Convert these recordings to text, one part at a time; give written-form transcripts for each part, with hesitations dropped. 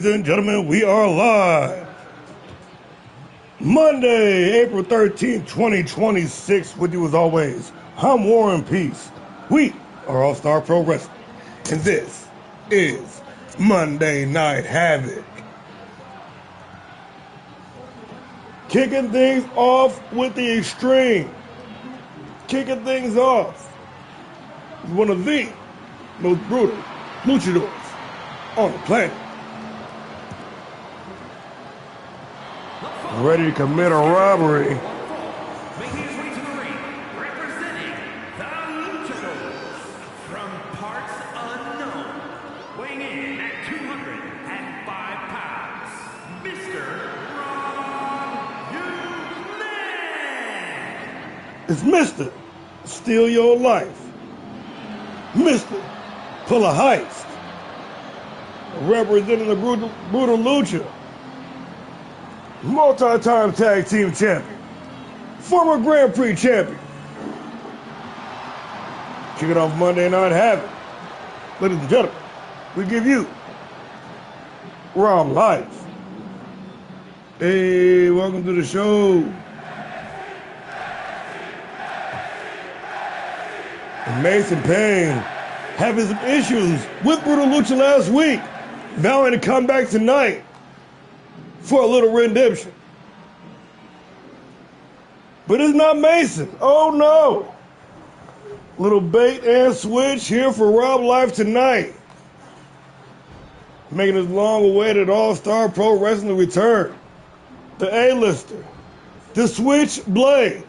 Ladies and gentlemen, we are live. Monday, April 13th, 2026, with you as always. I'm War and Peace. We are All-Star Pro Wrestling. And this is Monday Night Havoc. Kicking things off with the Extreme. Kicking things off with one of the most brutal luchadors on the planet. Ready to commit a robbery. Making his way to the ring, representing the Luchadors from parts unknown, weighing in at 205 pounds, Mr. Ron Human. It's Mr. Steal Your Life. Mr. Pull a Heist. Representing the brutal Lucha. Multi-time tag team champion, former Grand Prix champion. Kicking off Monday Night Havoc. Ladies and gentlemen, we give you Rob Life. Hey, welcome to the show. Mason Payne having some issues with Brutal Lucha last week, vowing to come back tonight for a little redemption. But it's not Mason. Oh no. Little bait and switch here for Rob Life tonight. Making his long-awaited All-Star Pro Wrestling return. The A-lister. The Switchblade.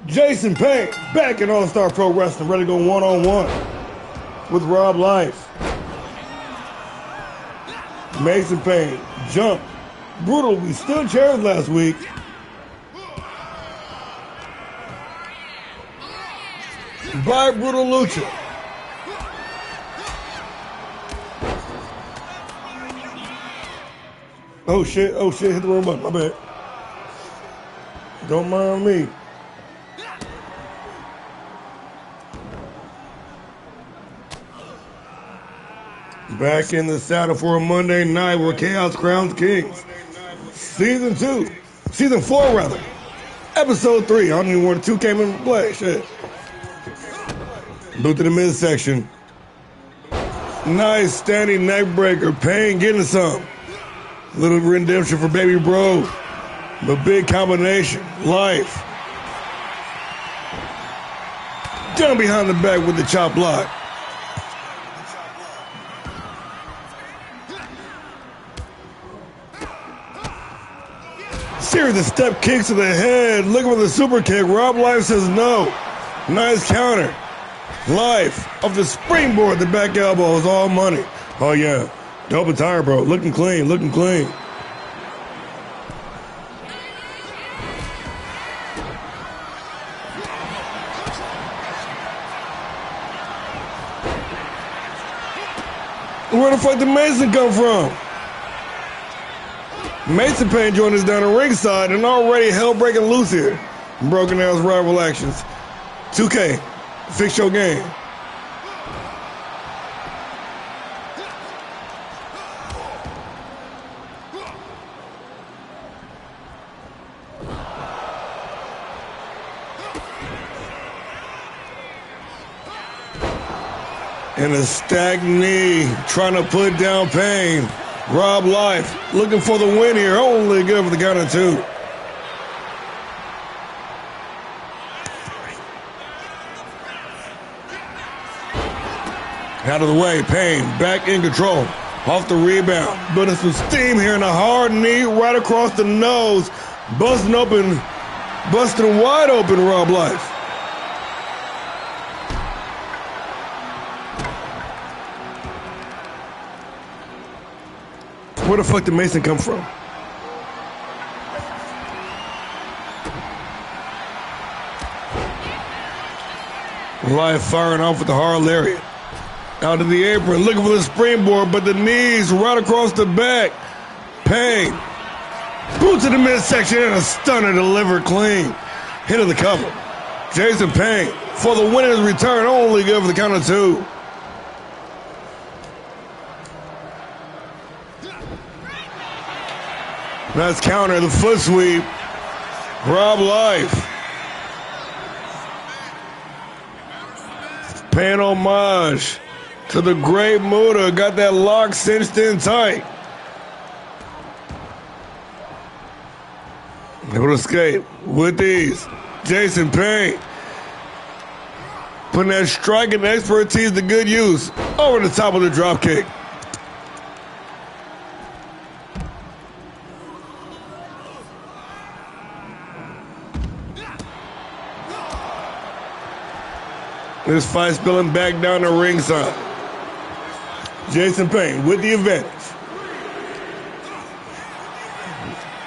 Jason Payne back in All-Star Pro Wrestling, ready to go one-on-one with Rob Life. Mason Payne jumped. Brutal, we still chairs last week. By Brutal Lucha. Oh shit, hit the wrong button, my bad. Don't mind me. Back in the saddle for a Monday night where Chaos crowns kings. Season 4 rather. Episode 3. I don't even know where the 2 came into play. Shit. Boot to the midsection. Nice standing neck breaker. Payne getting some. Little redemption for Baby Bro. But big combination. Life. Down behind the back with the chop block. Series of step kicks to the head, looking for the super kick. Rob Life says no. Nice counter. Life of the springboard, the back elbow is all money. Oh yeah, dope attire, bro. Looking clean, looking clean. Where the fuck did Mason come from? Mason Payne joined us down the ringside and already hell breaking loose here. Broken Arrow's rival actions. 2K, fix your game. And a stacked knee, trying to put down Payne. Rob Life looking for the win here. Only good for the count of 2. Out of the way, Payne back in control. Off the rebound. Building some steam here, and a hard knee right across the nose. Busting wide open Rob Life. Where the fuck did Mason come from? Life firing off with the hard lariat. Out of the apron, looking for the springboard, but the knees right across the back. Payne. Boot to the midsection and a stunner delivered clean. Hit of the cover. Jason Payne for the winner's return. Only good for the count of 2. Nice counter, the foot sweep. Rob Life. Paying homage to the great Muta. Got that lock cinched in tight. Able to escape with ease. Jason Payne putting that striking expertise to good use over the top of the drop kick. This fight spilling back down the ringside. Jason Payne with the advantage.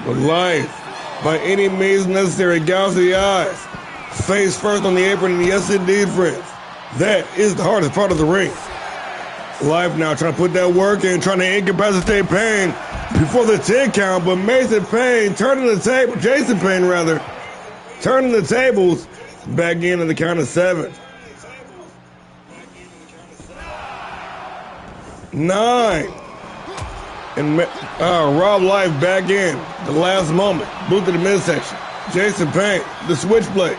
But Life, by any means necessary, gouge the eyes. Face first on the apron, and yes indeed, friends. That is the hardest part of the ring. Life now trying to put that work in, trying to incapacitate Payne before the 10 count, but Mason Payne turning the table, Jason Payne rather, turning the tables back into the count of 7. 9. And Rob Life back in the last moment. Boot to the midsection. Jason Payne, the switchblade.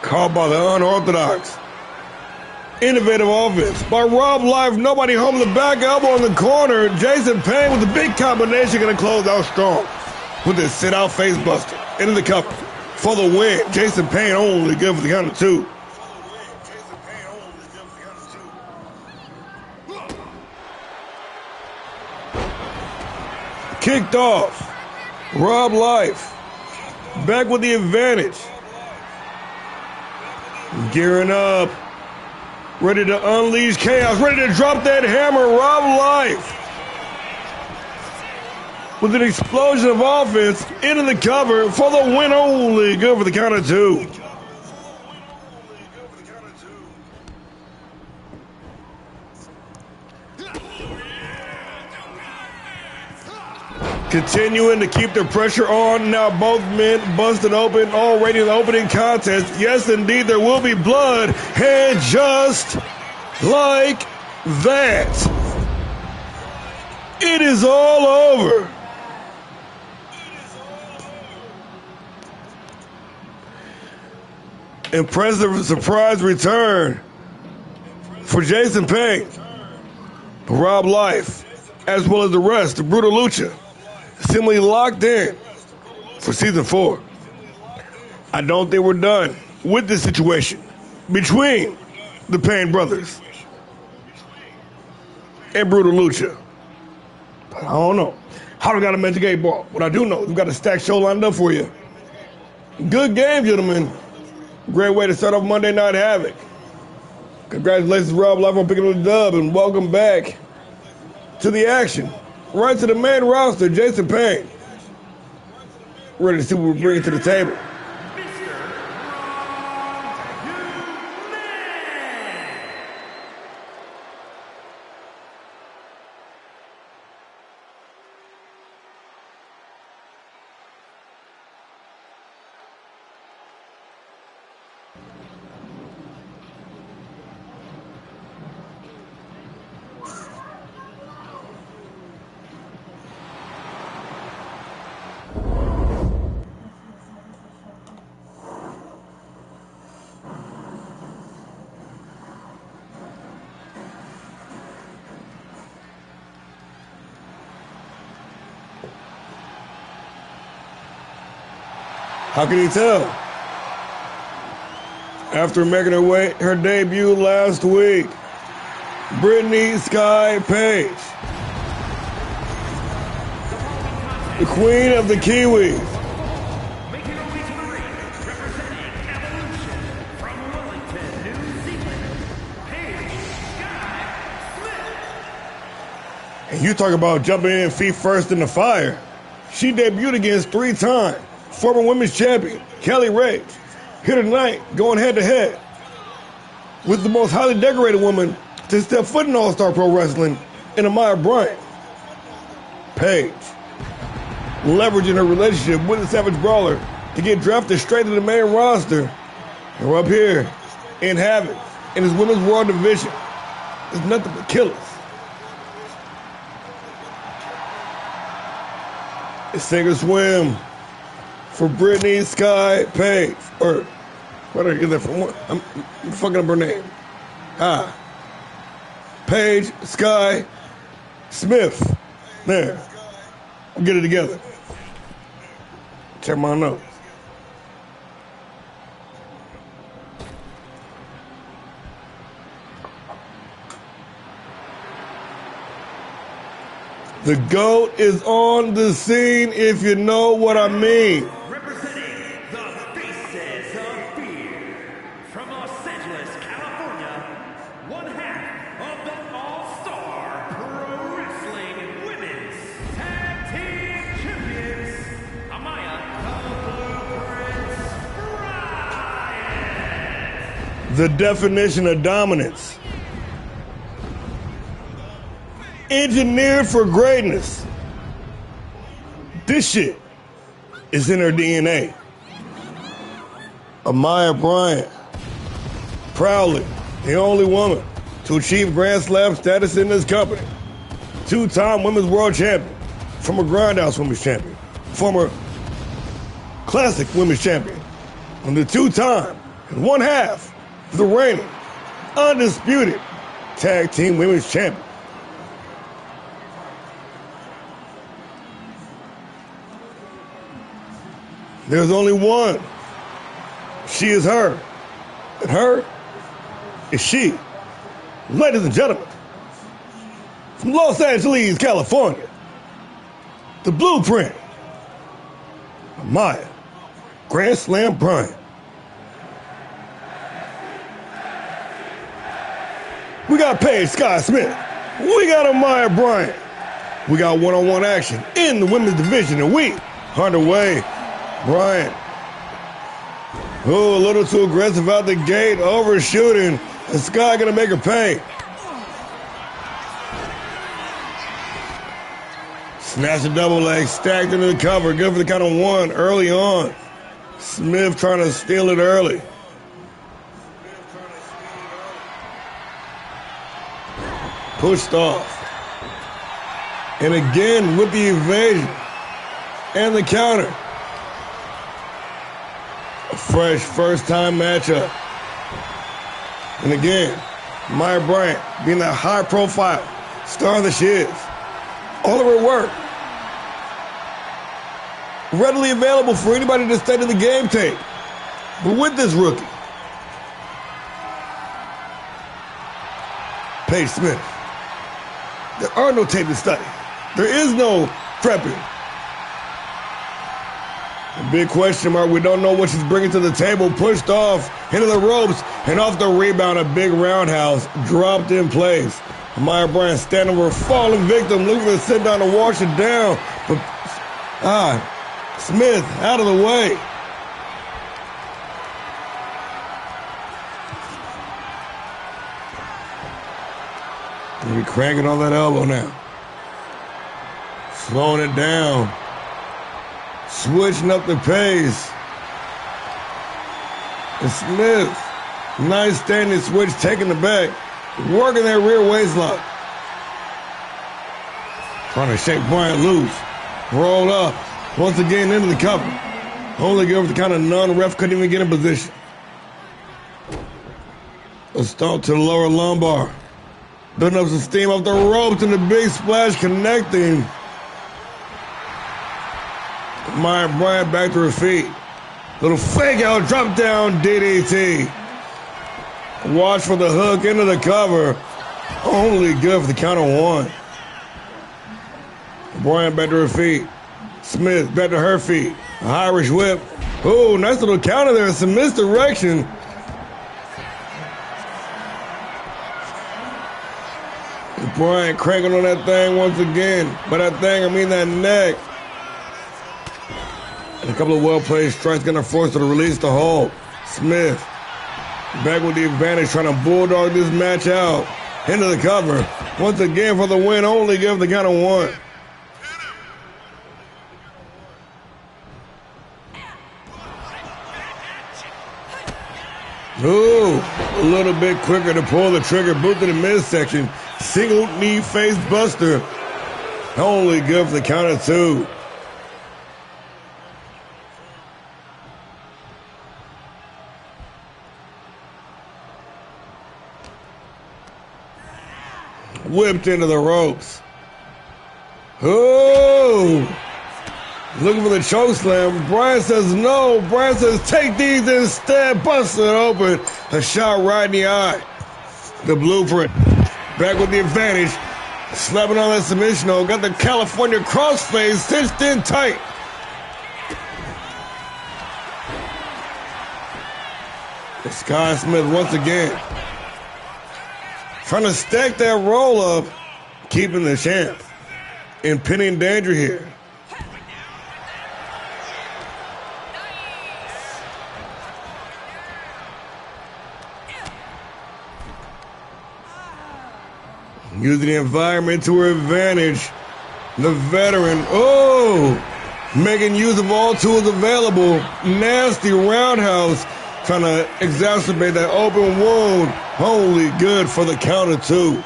Called by the unorthodox. Innovative offense by Rob Life. Nobody home, the back elbow in the corner. Jason Payne with the big combination, going to close out strong with this sit-out face buster. Into the cover for the win. Jason Payne only good for the count of 2. Kicked off. Rob Life back with the advantage. Gearing up. Ready to unleash chaos. Ready to drop that hammer. Rob Life with an explosion of offense into the cover for the win. Only good for the count of 2. Continuing to keep the pressure on. Now both men busted open already in the opening contest. Yes, indeed, there will be blood. And just like that, it is all over. Impressive surprise return for Jason Payne, Rob Life, as well as the rest of Brutal Lucha, seemingly locked in for season 4. I don't think we're done with this situation between the Payne brothers and Brutal Lucha. But I don't know how we got to mention gay ball. What I do know is we've got a stacked show lined up for you. Good game, gentlemen. Great way to start off Monday Night Havoc. Congratulations, Rob Life, on picking up the dub, and welcome back to the action. Right to the main roster, Jason Payne. Ready to see what we bring to the table. How can you tell? After making her debut last week, Brittany Sky Page, the queen of the Kiwis, Making her way to the ring, representing Evolution from Wellington, New Zealand, Paige Sky Smith. and you talk about jumping in feet first in the fire. She debuted against 3-time former women's champion Kelly Rage, here tonight going head-to-head with the most highly decorated woman to step foot in All-Star Pro Wrestling in Amaya Bryant. Paige, leveraging her relationship with the Savage Brawler to get drafted straight to the main roster. And we're up here in HAVOK in his Women's World Division. There's nothing but killers. It's sink or swim for Brittany Sky Paige. Or, where did I get that from? I'm fucking up her name. Paige Sky Smith. There. We'll get it together. Check my notes. The GOAT is on the scene, if you know what I mean. Representing the Faces of Fear from Los Angeles, California, one half of the ALLSTAR Pro Wrestling Women's Tag Team Champions, Amaya Bryant. The definition of dominance. Engineered for greatness. This shit is in her DNA. Amaya Bryant, proudly the only woman to achieve Grand Slam status in this company. Two-time Women's World Champion, former Grindhouse Women's Champion, former Classic Women's Champion, and the two-time and one half of the reigning, undisputed Tag Team Women's Champion. There's only one. She is her. And her is she. Ladies and gentlemen, from Los Angeles, California, the Blueprint, Amaya Grand Slam Bryant. We got Paige Sky Smith. We got Amaya Bryant. We got one-on-one action in the women's division, and we underway. Bryant, a little too aggressive out the gate, overshooting, and Sky gonna make her pay. Snatch a double leg, stacked into the cover, good for the count of one early on. Smith trying to steal it early. Pushed off. And again with the evasion and the counter. A fresh first-time matchup. And again, Amaya Bryant being that high-profile star that she is. All of her work readily available for anybody to study the game tape. But with this rookie, Paige Smith, there are no tape to study. There is no prepping. A big question mark. We don't know what she's bringing to the table. Pushed off into the ropes and off the rebound. A big roundhouse dropped in place. Amaya Bryant standing over a falling victim, looking to sit down to wash it down. But Smith out of the way. We're cranking on that elbow now. Slowing it down. Switching up the pace. And Smith, nice standing switch, taking the back, working that rear waistlock. Trying to shake Bryant loose. Rolled up. Once again into the cover. Only give the kind of none, ref couldn't even get in position. A stomp to the lower lumbar. Building up some steam off the ropes and the big splash connecting. Amaya Bryant back to her feet. Little fake out, drop down DDT. Watch for the hook into the cover. Only good for the count of one. Bryant back to her feet. Smith back to her feet. A Irish whip. Oh, nice little counter there. Some misdirection. Bryant cranking on that thing once again. By that thing, I mean that neck. And a couple of well-played strikes going to force her to release the hold. Smith back with the advantage, trying to bulldog this match out. Into the cover. Once again for the win, only give the count of one. Ooh, a little bit quicker to pull the trigger, boot to the midsection. Single knee face buster. Only good for the count of 2. Whipped into the ropes. Ooh. Looking for the choke slam. Brian says no. Brian says take these instead. Busting it open. A shot right in the eye. The blueprint. Back with the advantage. Slapping on that submission. Got the California crossface cinched in tight. Sky Smith once again. Trying to stack that roll up. Keeping the champ in pinning danger here. Using the environment to her advantage. The veteran, making use of all tools available. Nasty roundhouse, trying to exacerbate that open wound. Only good for the count of 2.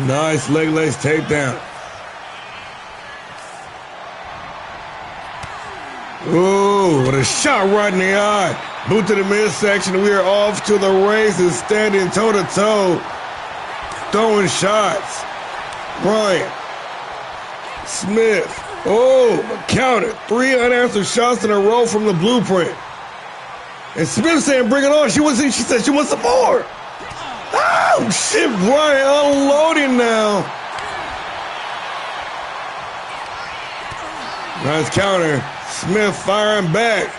Nice leg lace takedown. Ooh, what a shot right in the eye. Boot to the midsection. We are off to the races, standing toe-to-toe. Throwing shots. Bryant. Smith. Counted. 3 unanswered shots in a row from the blueprint. And Smith saying, bring it on. She said she wants some more. Oh, shit, Bryant unloading now. Nice counter. Smith firing back.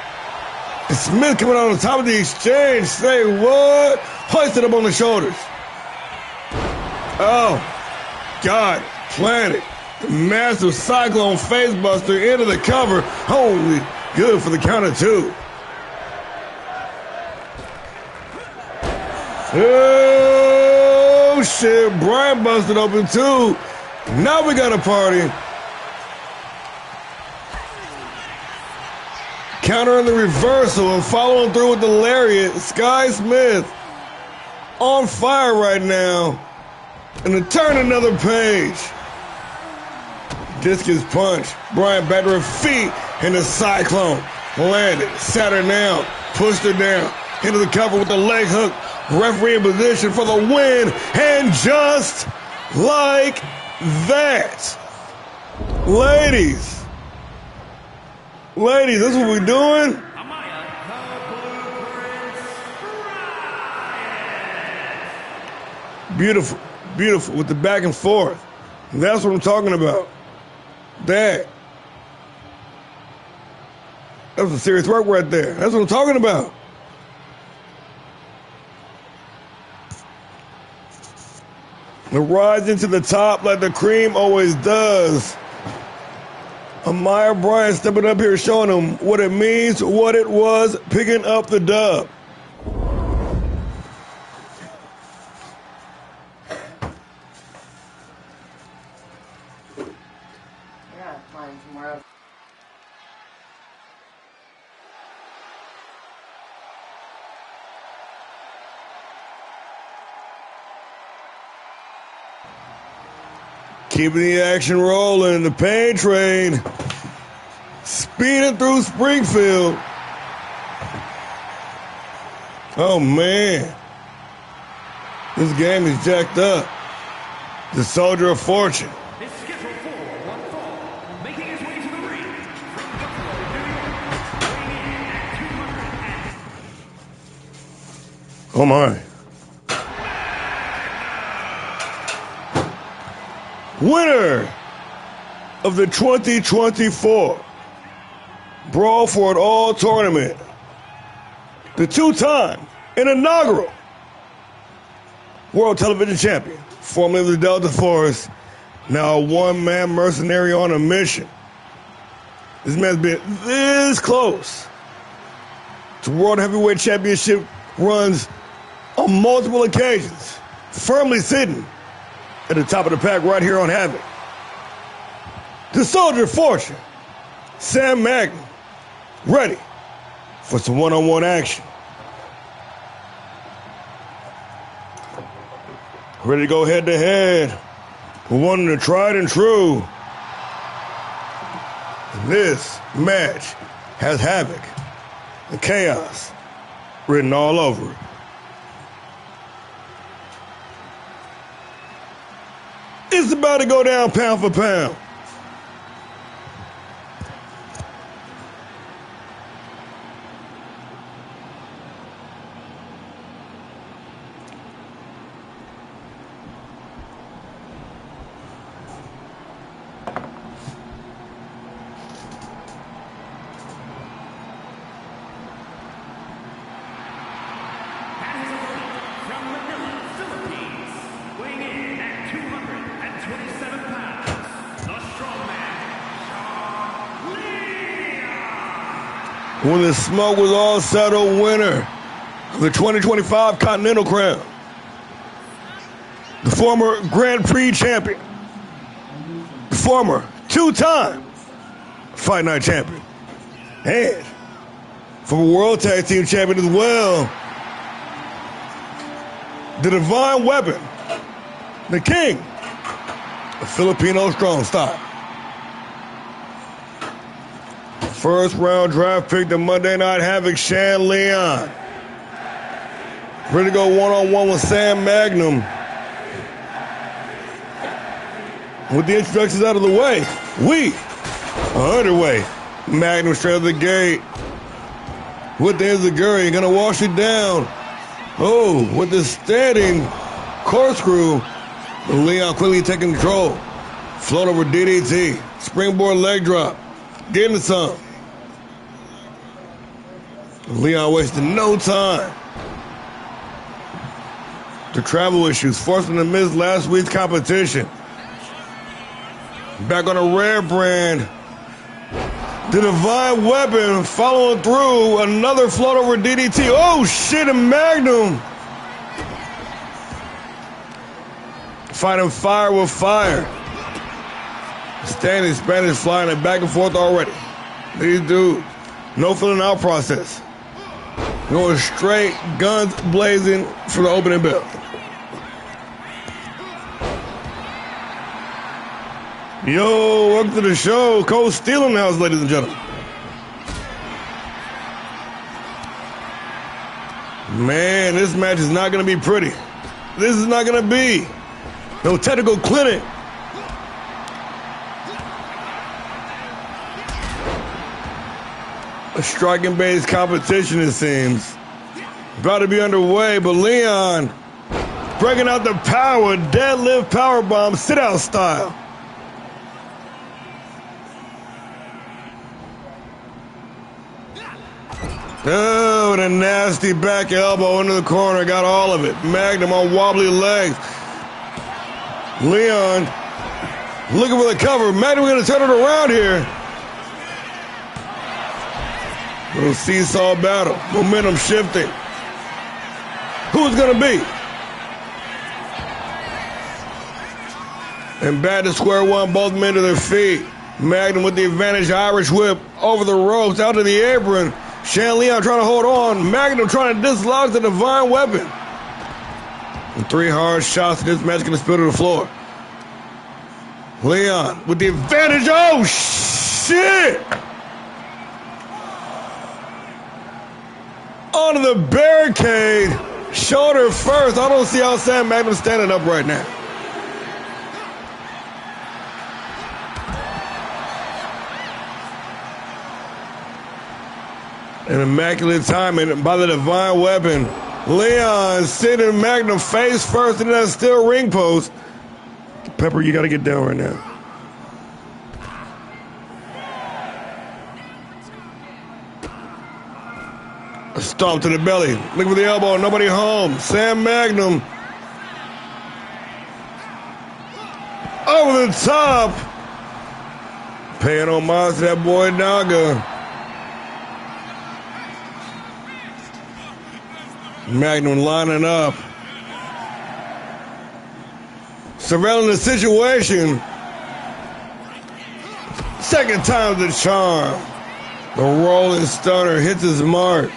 And Smith coming out on top of the exchange. Say what? Hoisted up on the shoulders. Oh, God. Planted. The massive cyclone facebuster into the cover. Holy good for the count of 2. Oh, shit. Brian busted open too. Now we got a party. Countering the reversal and following through with the lariat. Sky Smith on fire right now. And to turn another page. Discus punch. Brian back to her feet. And the cyclone landed. Sat her down. Pushed her down. Into the cover with the leg hook. Referee in position for the win. And just like that. Ladies, this is what we're doing. Beautiful, beautiful with the back and forth. That's what I'm talking about. That was a serious work right there. That's what I'm talking about. The rise into the top like the cream always does. Amaya Bryant stepping up here showing them what it means, what it was, picking up the dub. Yeah, find somewhere else. Keeping the action rolling, the pain train speeding through Springfield. Oh man, this game is jacked up. The Soldier of Fortune. Is scheduled for one fall, making his way to the ring from Buffalo, New York, weighing in at 200. Oh my. Winner of the 2024 Brawl for It All tournament, the 2-time and inaugural World Television Champion, formerly of the Delta Force, now a one-man mercenary on a mission. This man's been this close to World Heavyweight Championship runs on multiple occasions, firmly sitting at the top of the pack right here on HAVOK. The Soldier of Fortune, Sam Magnum, ready for some one-on-one action. Ready to go head-to-head with one of the tried and true. This match has havoc and chaos written all over it. It's about to go down pound for pound. When the smoke was all settled, winner of the 2025 Continental Crown, the former Grand Prix champion, the former two-time Fight Night champion, and former World Tag Team champion as well, the Divine Weapon, the king of Filipino strong style. First round draft pick, the Monday Night Havoc, Shan Leon. Ready to go one-on-one with Sam Magnum. With the introductions out of the way, we are underway. Magnum straight out of the gate. With the enziguri, gonna wash it down. Oh, with the standing corkscrew, Leon quickly taking control. Float over DDT, springboard leg drop, getting some. Leon wasted no time. The travel issues forced him to miss last week's competition. Back on a rare brand. The Divine Weapon following through. Another float over DDT. Oh shit, a Magnum. Fighting fire with fire. Standing Spanish flying it back and forth already. These dudes, no filling out process. Going straight, guns blazing for the opening bell. Yo, welcome to the show. Cold Steel in the house, ladies and gentlemen. Man, this match is not going to be pretty. This is not going to be no technical clinic. A striking-based competition, it seems. About to be underway, but Leon breaking out the power, deadlift powerbomb, sit-out style. Oh, and a nasty back elbow into the corner, got all of it. Magnum on wobbly legs. Leon looking for the cover. Magnum going to turn it around here. Little seesaw battle. Momentum shifting. Who's going to be? And back to square one, both men to their feet. Magnum with the advantage, Irish whip over the ropes, out to the apron. Shan Leon trying to hold on. Magnum trying to dislodge the Divine Weapon. And 3 hard shots in this match going to spill to the floor. Leon with the advantage. Oh, shit! Onto the barricade. Shoulder first. I don't see how Sam Magnum standing up right now. An immaculate timing by the Divine Weapon. Leon sitting Magnum face first in that steel ring post. Pepper, you got to get down right now. A stomp to the belly. Looking for the elbow. Nobody home. Sam Magnum. Over the top. Paying homage to that boy Naga. Magnum lining up. Surveilling the situation. Second time's the charm. The rolling stunner hits his mark.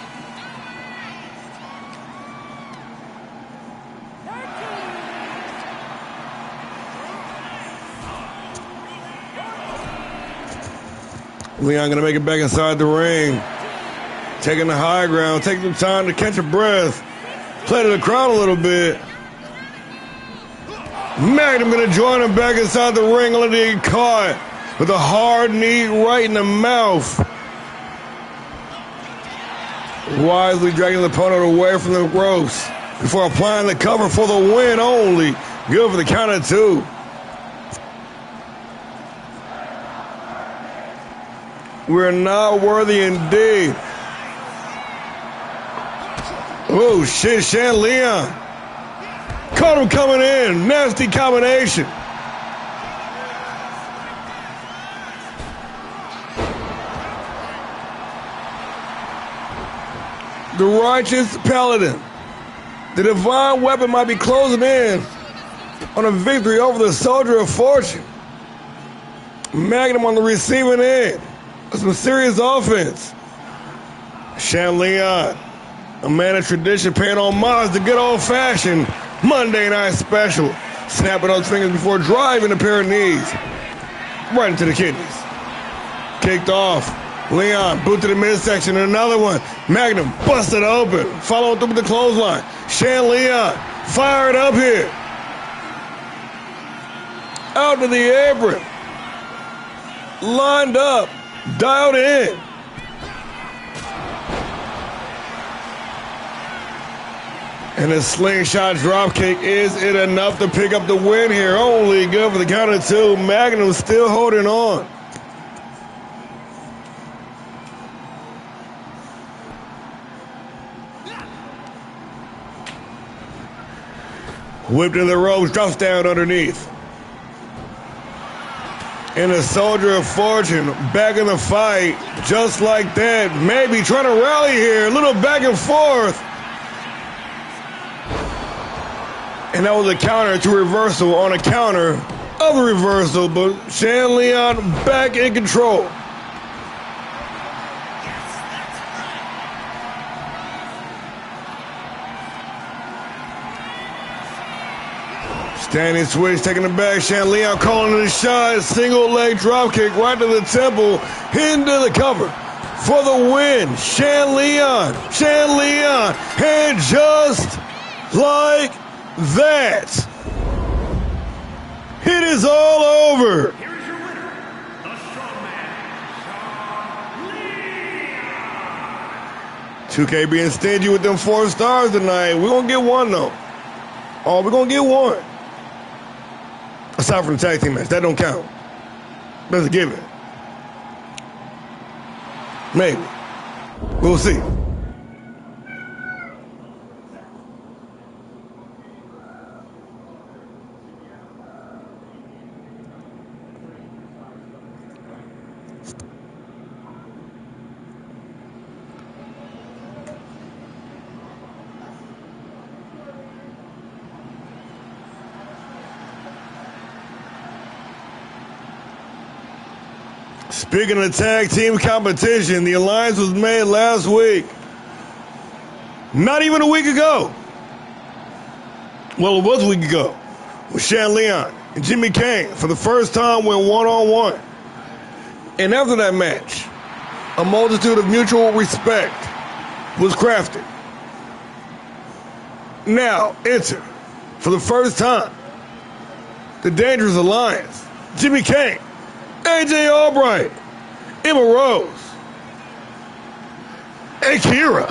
Leon gonna make it back inside the ring. Taking the high ground, taking some time to catch a breath. Play to the crowd a little bit. Magnum gonna join him back inside the ring, only to get caught with a hard knee right in the mouth. Wisely dragging the opponent away from the ropes before applying the cover for the win only. Good for the count of 2. We're not worthy indeed. Oh shit, Shan Leon. Caught him coming in. Nasty combination. The righteous paladin. The divine weapon might be closing in on a victory over the soldier of fortune. Magnum on the receiving end. Some serious offense. Shan Leon, a man of tradition, paying homage to good old-fashioned Monday Night Special. Snapping those fingers before driving a pair of knees. Right into the kidneys. Kicked off. Leon, boot to the midsection, another one. Magnum busted open. Following through with the clothesline. Shan Leon, fired up here. Out to the apron. Lined up. Dialed in. And a slingshot dropkick. Is it enough to pick up the win here? Only good for the count of 2. Magnum still holding on. Whipped in the ropes, drops down underneath. And the soldier of fortune back in the fight, just like that. Maybe trying to rally here, a little back and forth. And that was a counter to reversal on a counter of the reversal, but Shan Leon back in control. Standing switch, taking it back. Shan Leon calling the shot. Single leg drop kick right to the temple. Into the cover for the win. Shan Leon. Shan Leon. And just like that, it is all over. Here is your winner, the strongman, Shan Leon. 2K being stingy with them 4 stars tonight. We're going to get one, though. Oh, we're going to get one. Aside from the tag team match, that don't count. That's a given. Maybe. We'll see. Speaking of tag team competition, the alliance was made last week. Not even a week ago. Well, it was a week ago. With Shan Leon and Jimmy Kane for the first time went one-on-one. And after that match, a multitude of mutual respect was crafted. Now, enter, for the first time, the Dangerous Alliance. Jimmy Kane, AJ Albright, Emma Rose, and Kira.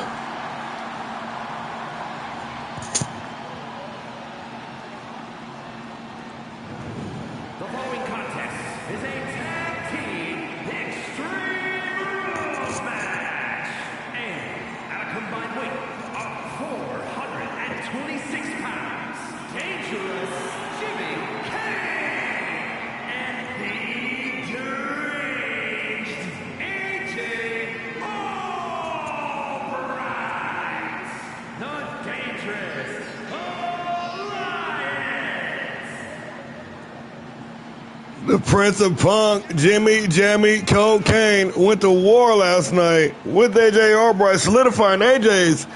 The following contest is a tag team extreme rules match. And at a combined weight of 426 pounds, Dangerous Jimmy Kane and the deranged AJ Albright. The Dangerous Alliance. The Prince of Punk, Jimmy Jammy Cocaine, went to war last night with AJ Albright, solidifying AJ's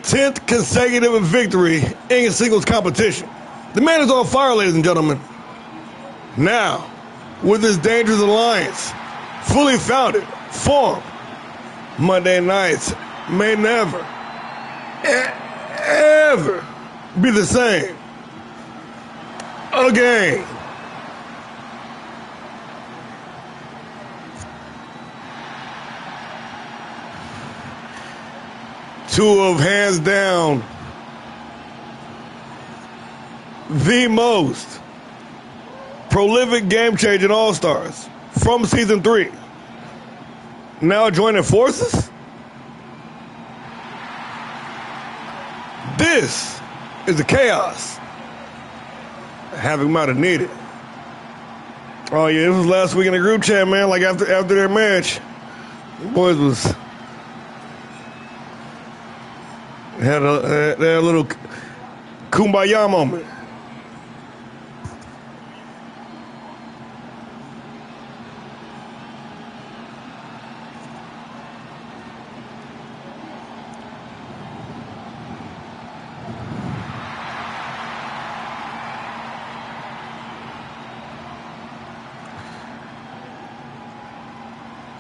10th consecutive victory in singles competition. The man is on fire, ladies and gentlemen. Now, with this dangerous alliance, fully founded, formed, Monday nights may never, ever be the same again. Two of, hands down, the most prolific game-changing All-Stars from Season 3. Now joining forces? This is the chaos HAVOK might have needed. Oh yeah, this was last week in the group chat, man. Like after their match, the boys was had a little kumbaya moment.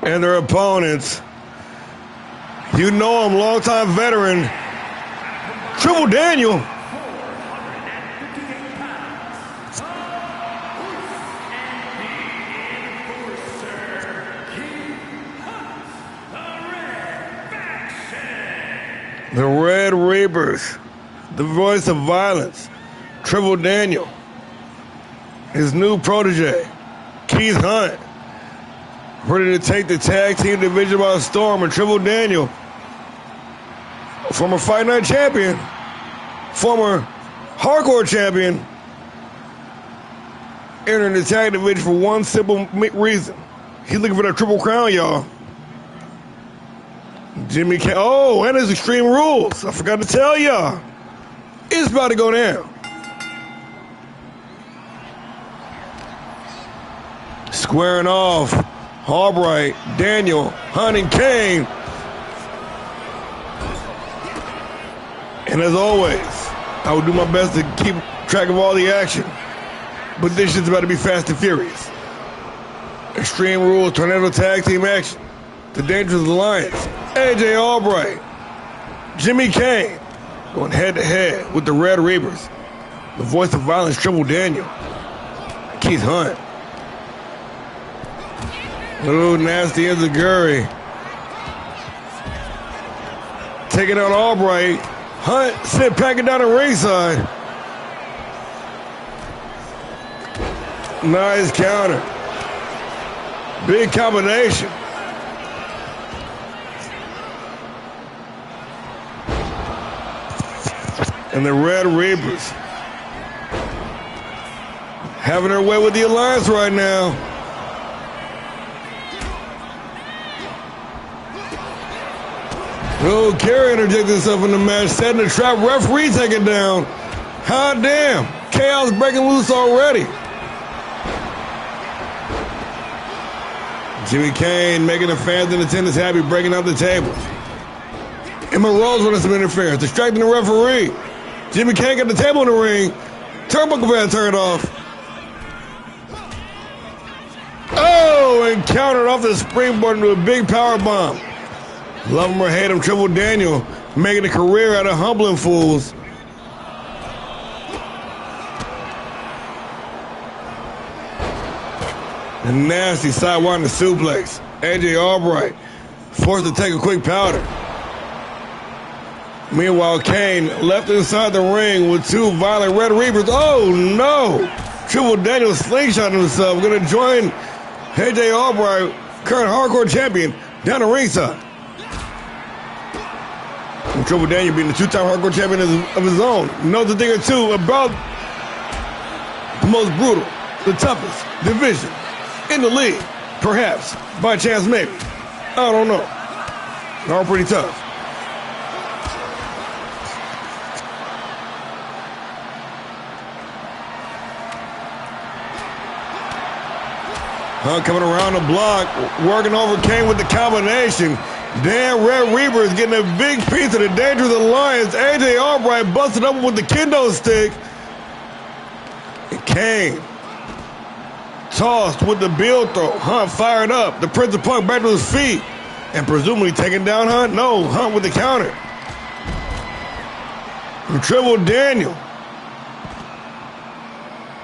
And their opponents, you know him, longtime veteran, Triple Daniel. The Red Reapers, the voice of violence, Triple Daniel. His new protege, Keith Hunt, ready to take the tag team division by storm. And Triple Daniel, former Fight Night champion, former hardcore champion, entering the tag division for one simple reason. He's looking for that Triple Crown, y'all. Jimmy K. Oh, and his Extreme Rules. I forgot to tell y'all. It's about to go down. Squaring off. Albright, Daniel, Hunt, and Kane. And as always, I will do my best to keep track of all the action. But this shit's about to be fast and furious. Extreme Rules, Tornado Tag Team action. The Dangerous Alliance, AJ Albright, Jimmy Kane, going head to head with the Red Reapers. The voice of violence, Triple Daniel, Keith Hunt. Ooh, nasty Enziguri. Taking out Albright. Hunt sit packing down the ringside. Nice counter. Big combination. And the Red Reapers having their way with the Alliance right now. Oh, Kerry interjected himself in the match, setting the trap. Referee taken down. Hot damn. Chaos breaking loose already. Jimmy Kane making the fans in attendance happy, breaking out the tables. Emma Rose running some interference, distracting the referee. Jimmy Kane got the table in the ring. Turnbuckle van turned off. Oh, and countered off the springboard into a big power bomb. Love him or hate him, Triple Daniel making a career out of humbling fools. A nasty sidewinding suplex. AJ Albright forced to take a quick powder. Meanwhile, Kane left inside the ring with two violent Red Reapers. Oh no! Triple Daniel slingshot himself. Going to join AJ Albright, current hardcore champion, down the ringside. And Triple Daniel being the two-time hardcore champion of his own knows a thing or two about the most brutal, the toughest division in the league. Perhaps, by chance, maybe. I don't know. They're all pretty tough. Hunt coming around the block, working over Kane with the combination. Dan Red Reaper is getting a big piece of the Dangerous Alliance. AJ Albright busted up with the kendo stick. And Kane tossed with the build throw. Hunt fired up. The Prince of Punk back to his feet. And presumably taking down Hunt? No, Hunt with the counter. And Triple Daniel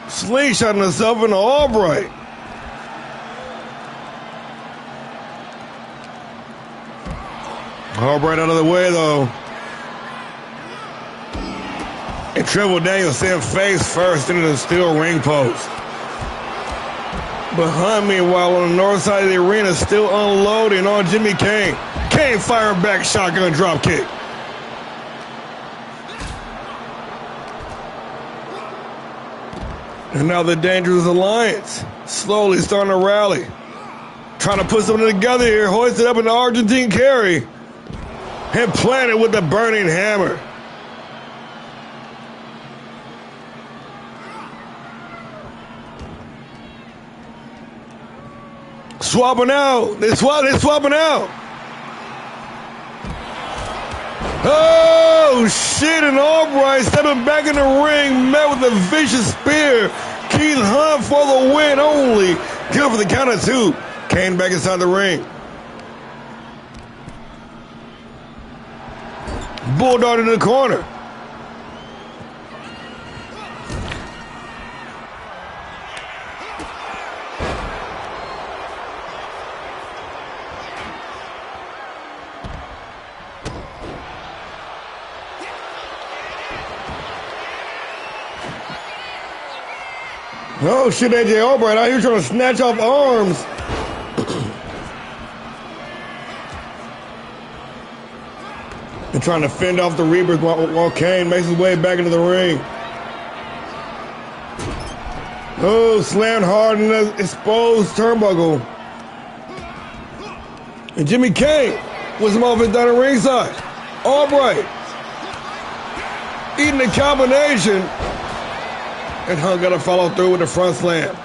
slingshotting himself into Albright. Albright out of the way, though. And Triple Daniel sent face first into the steel ring post. But Hunt, meanwhile, on the north side of the arena, still unloading on Jimmy Kane. Kane firing back shotgun drop kick. And now the Dangerous Alliance slowly starting to rally. Trying to put something together here, hoist it up in the Argentine carry. And plant it with the burning hammer. Swapping out. They're swapping out. Oh, shit. And Albright stepping back in the ring, met with a vicious spear. Keith Hunt for the win only. Good for the count of two. Kane back inside the ring. Bulldog in the corner. Oh shit, AJ Albright out here trying to snatch off arms. And trying to fend off the Reapers while Kane makes his way back into the ring. Oh, slammed hard in the exposed turnbuckle. And Jimmy Kane with some offense down the ringside. Albright eating the combination. And Hunt got to follow through with the front slam.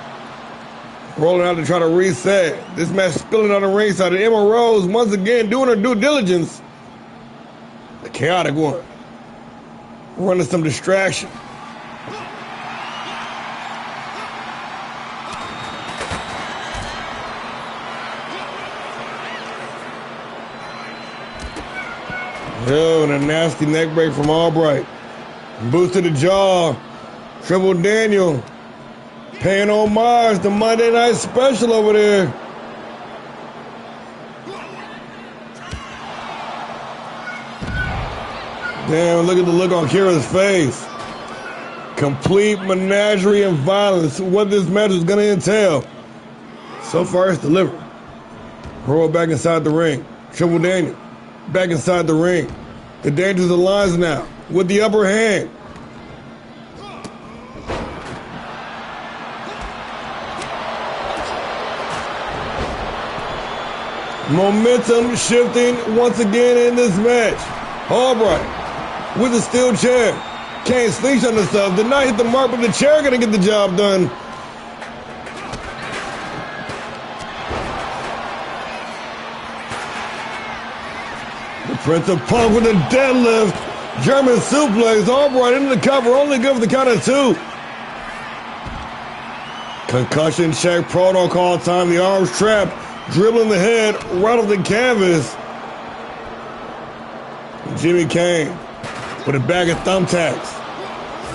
Rolling out to try to reset. This match spilling on the ringside. And Emma Rose once again doing her due diligence. The chaotic one. Running some distraction. Oh, and a nasty neck break from Albright. Boost to the jaw. Triple Daniel paying homage to Monday Night Special over there. Damn, look at the look on Kira's face. Complete menagerie and violence. What this match is going to entail. So far, it's delivered. Roll back inside the ring. Triple Daniel back inside the ring. The Dangerous Alliance now with the upper hand. Momentum shifting once again in this match. Albright with a steel chair. Kane slingshot himself. Did not hit the mark, but the chair gonna get the job done. The Prince of Punk with a deadlift. German suplex. Albright into the cover. Only good for the count of two. Concussion check protocol time. The arms trapped. Dribbling the head right off the canvas. Jimmy Kane with a bag of thumbtacks.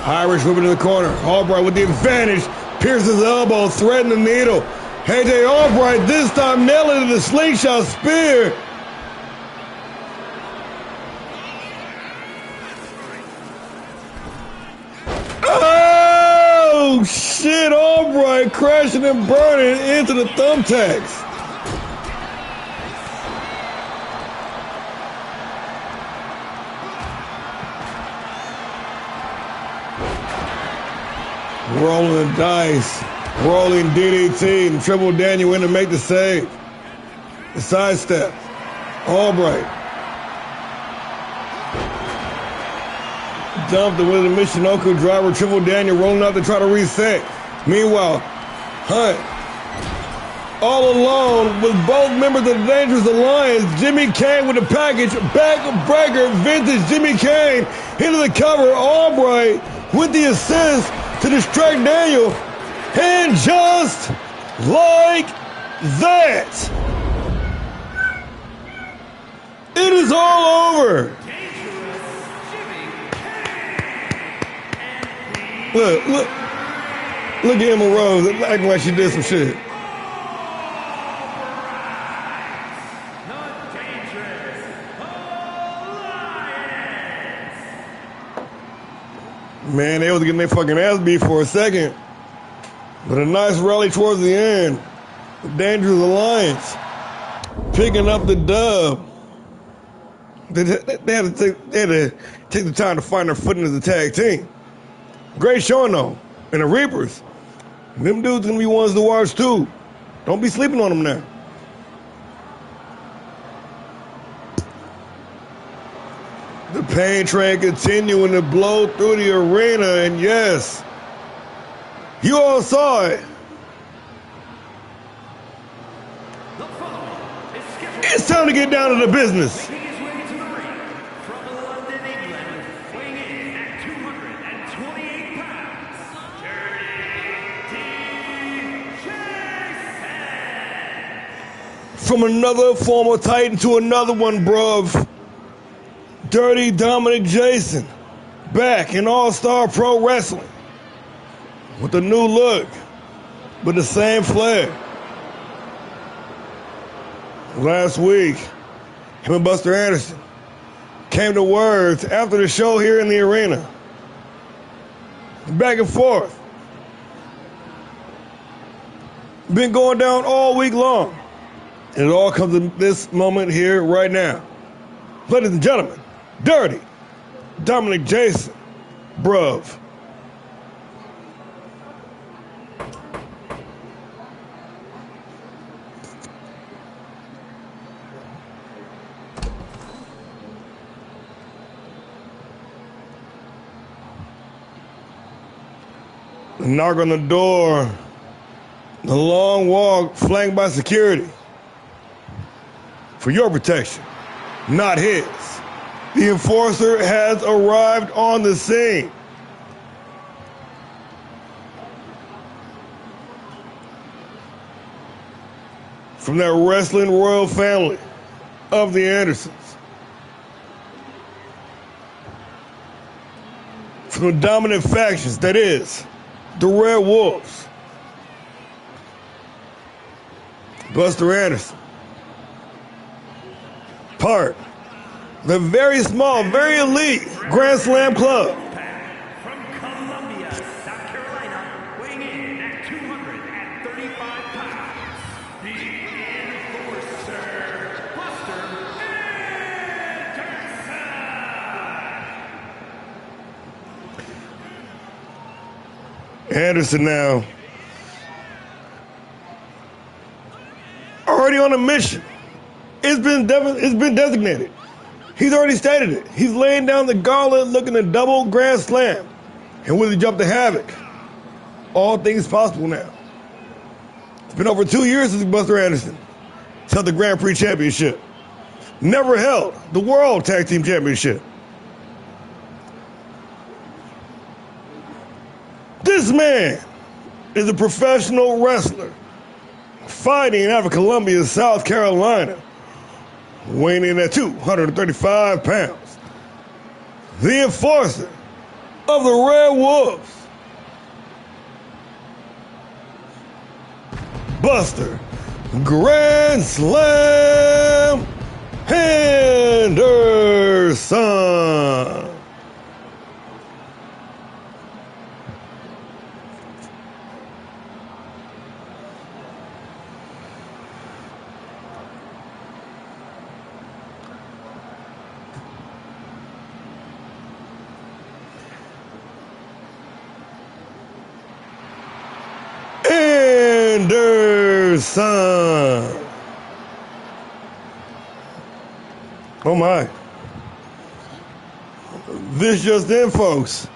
Irish whipping in the corner. Albright with the advantage. Pierces the elbow, threading the needle. AJ Albright this time nailing the slingshot spear. Oh, shit. Albright crashing and burning into the thumbtacks. Rolling the dice, rolling DDT, and Triple Daniel in to make the save. The sidestep. Albright. Dumped it with a Michinoku driver. Triple Daniel rolling out to try to reset. Meanwhile, Hunt all alone with both members of the Dangerous Alliance. Jimmy Kane with the package, backbreaker, vintage Jimmy Kane into the cover. Albright with the assist to distract Daniel, and just like that, it is all over. Look at Emma Rose acting like she did some shit. Man, they was getting their fucking ass beat for a second. But a nice rally towards the end. The Dangerous Alliance picking up the dub. They had to take the time to find their footing as a tag team. Great showing though. And the Reapers, them dudes gonna be ones to watch too. Don't be sleeping on them now. The pain train continuing to blow through the arena, and yes, you all saw it. It's time to get down to the business. From another former Titan to another one, bruv. Dirty Dominic Jason, back in ALLSTAR Pro Wrestling with a new look, with the same flair. Last week, him and Buster Anderson came to words after the show here in the arena. Back and forth. Been going down all week long. And it all comes to this moment here right now. Ladies and gentlemen, Dirty Dominic Jason, bruv. The knock on the door, the long walk flanked by security. For your protection, not his. The enforcer has arrived on the scene. From that wrestling royal family of the Andersons. From the dominant factions, that is, the Red Wolves. Buster Anderson. Part the very small, very elite Grand Slam Club. From Columbia, South Carolina, weighing in at 235 pounds, the Enforcer, Buster Anderson. Anderson now already on a mission. It's been designated. He's already stated it. He's laying down the gauntlet looking to double Grand Slam. And will he jump to HAVOK? All things possible now. It's been over 2 years since Buster Anderson held the Grand Prix Championship. Never held the World Tag Team Championship. This man is a professional wrestler fighting out of Columbia, South Carolina, weighing in at 235 pounds. The enforcer of the Red Wolves, Buster Grand Slam Anderson. Anderson. Oh my. This just in, folks.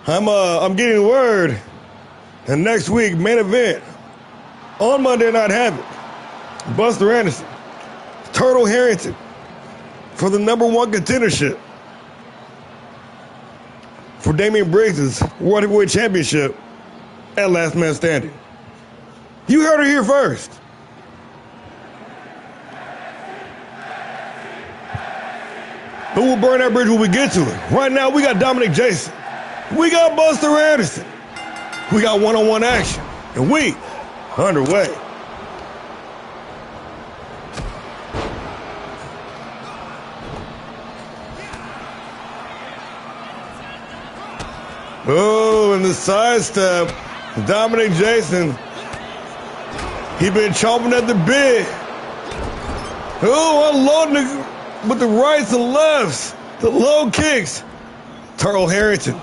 I'm getting word. And next week, main event on Monday Night HAVOK. Buster Anderson, Turtle Harrington for the #1 contendership for Damian Briggs' World Heavyweight Championship at Last Man Standing. You heard it here first. But we'll burn that bridge when we get to it. Right now, we got Dominic Jason. We got Buster Anderson. We got one-on-one action. And we underway. Oh, and the sidestep. Dominic Jason. He been chomping at the bit. Oh, unloading with the rights and lefts. The low kicks. Turtle Harrington.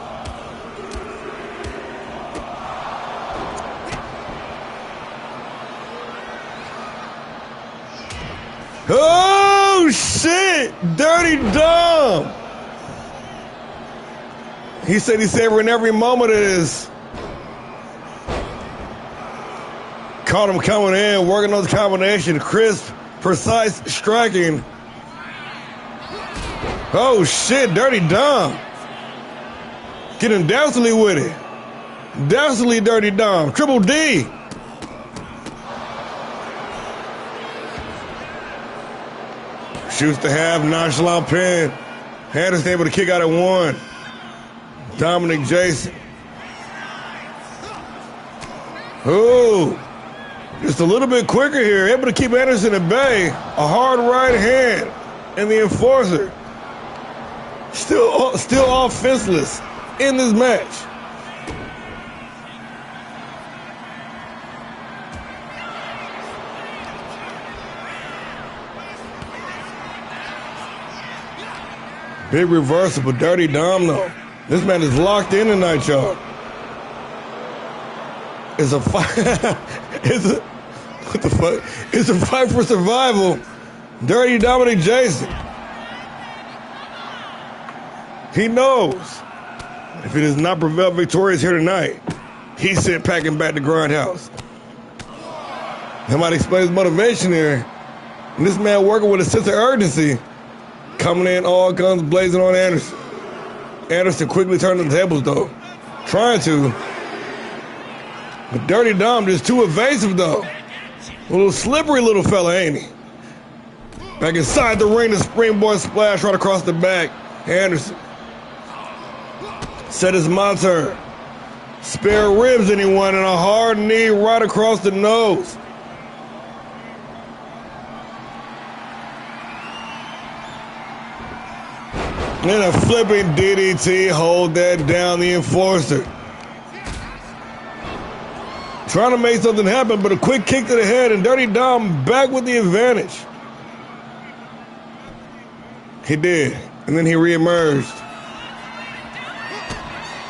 Oh, shit. Dirty Dom. He said he's savoring every moment of this. Caught him coming in, working on the combination. Crisp, precise striking. Oh, shit, Dirty Dom. Getting dastardly with it. Dastardly Dirty Dom. Triple D. Shoots to have, nonchalant pin. Anderson able to kick out at 1. Dominic Jason. Ooh. Just a little bit quicker here. Able to keep Anderson at bay. A hard right hand. And the enforcer. Still offenseless in this match. Big reversal, but Dirty Dom though. This man is locked in tonight, y'all. It's a fight. What the fuck? It's a fight for survival. Dirty Dominic Jason. He knows if he does not prevail victorious here tonight, he's sent packing back to Grindhouse. That might explain his motivation here. And this man working with a sense of urgency, coming in all guns blazing on Anderson. Anderson quickly turning the tables though, trying to. But Dirty Dom just too evasive though. A little slippery little fella, ain't he? Back inside the ring, the springboard splash right across the back. Anderson. Set his monster. Spare ribs anyone and a hard knee right across the nose. And a flipping DDT, hold that down, the enforcer. Trying to make something happen, but a quick kick to the head, and Dirty Dom back with the advantage. He did, and then he reemerged.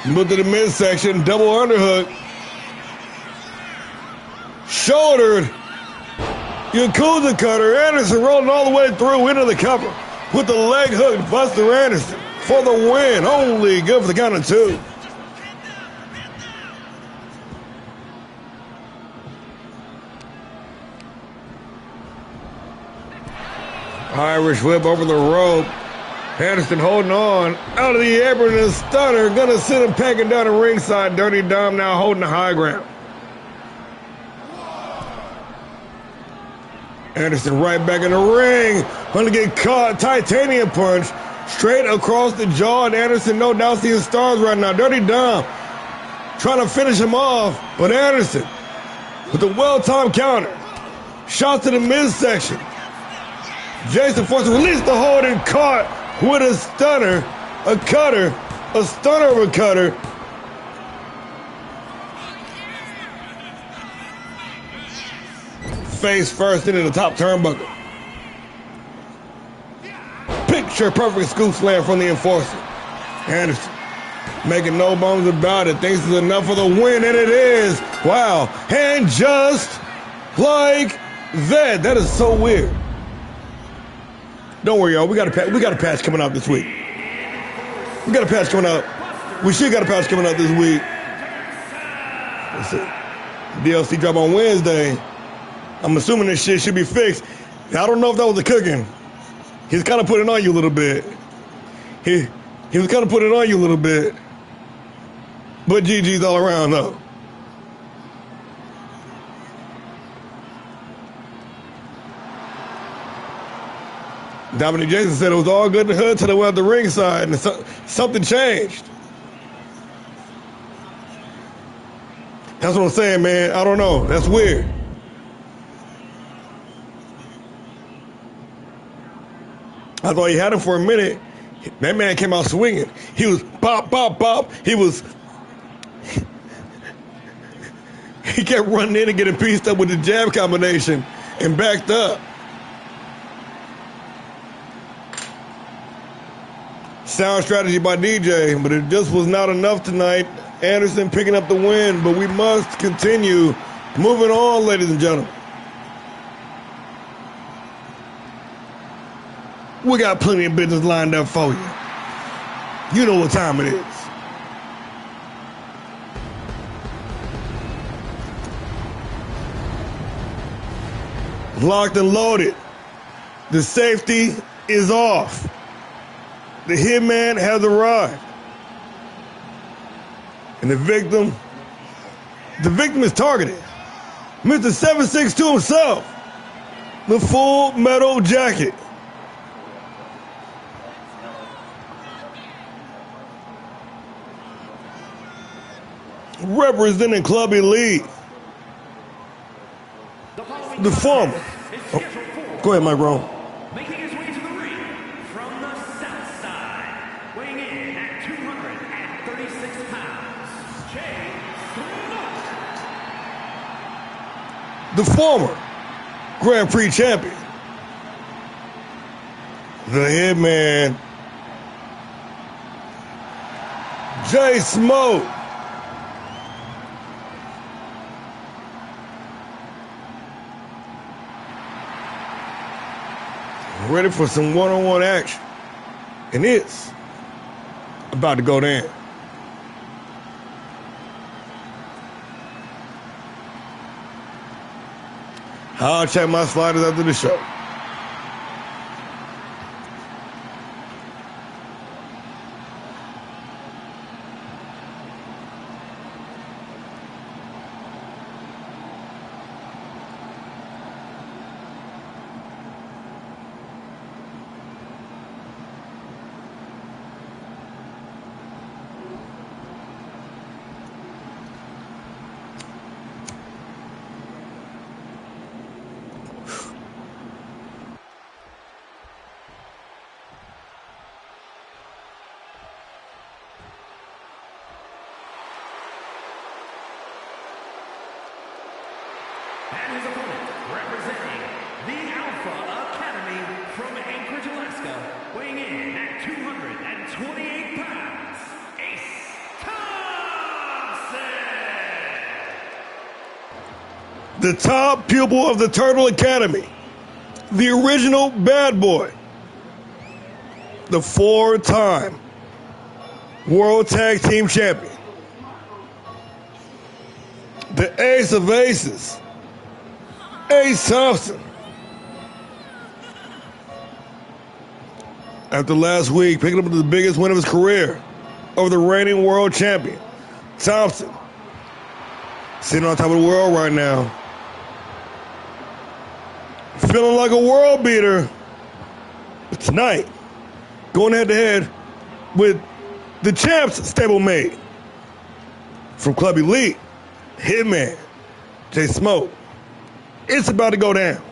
Moved to the midsection, double underhook. Shouldered. Yakuza cutter. Anderson rolling all the way through into the cover with the leg hook. Buster Anderson for the win. Only good for the count of 2. Irish whip over the rope. Anderson holding on out of the apron and a stunner. Gonna send him packing down the ringside. Dirty Dom now holding the high ground. Anderson right back in the ring. Gonna get caught. Titanium punch straight across the jaw. And Anderson no doubt seeing stars right now. Dirty Dom trying to finish him off. But Anderson with a well-timed counter. Shot to the midsection. Jason forced to release the hold and caught with a stunner, a cutter, a stunner of a cutter. Face first into the top turnbuckle. Picture perfect scoop slam from the enforcer. Anderson making no bones about it. Thinks it's enough for the win, and it is. Wow. And just like that. That is so weird. Don't worry, y'all. We got a patch coming out this week. We got a patch coming out. We should got a patch coming out this week. Let's see. DLC drop on Wednesday. I'm assuming this shit should be fixed. I don't know if that was the cooking. He's kind of putting it on you a little bit. He was kind of putting it on you a little bit. But GG's all around, though. Dominic Jason said it was all good in the hood till they went out the ringside and something changed. That's what I'm saying, man. I don't know. That's weird. I thought he had him for a minute. That man came out swinging. He was pop, pop, pop. He kept running in and getting pieced up with the jab combination and backed up. Sound strategy by DJ, but it just was not enough tonight. Anderson picking up the win, but we must continue moving on, ladies and gentlemen. We got plenty of business lined up for you. You know what time it is. Locked and loaded. The safety is off. The hitman has arrived. And the victim is targeted. Mr. 762 himself. The Full Metal Jacket. Representing Club Elite. The former. Oh, go ahead, Mike Brown. Making his way to the ring from the south side, weighing in at 236 pounds, Jay Smoke. The former Grand Prix champion. The Hitman. Jay Smoke. Ready for some one-on-one action. And it's about to go down. I'll check my sliders after the show. And his opponent, representing the Alpha Academy from Anchorage, Alaska, weighing in at 228 pounds, Ace Thompson! The top pupil of the Turtle Academy. The original bad boy. The 4-time World Tag Team Champion. The Ace of Aces. Ace Thompson. After last week, picking up the biggest win of his career over the reigning world champion, Thompson. Sitting on top of the world right now. Feeling like a world beater. But tonight, going head to head with the champs stablemate from Club Elite, Hitman, Jay Smoke. It's about to go down.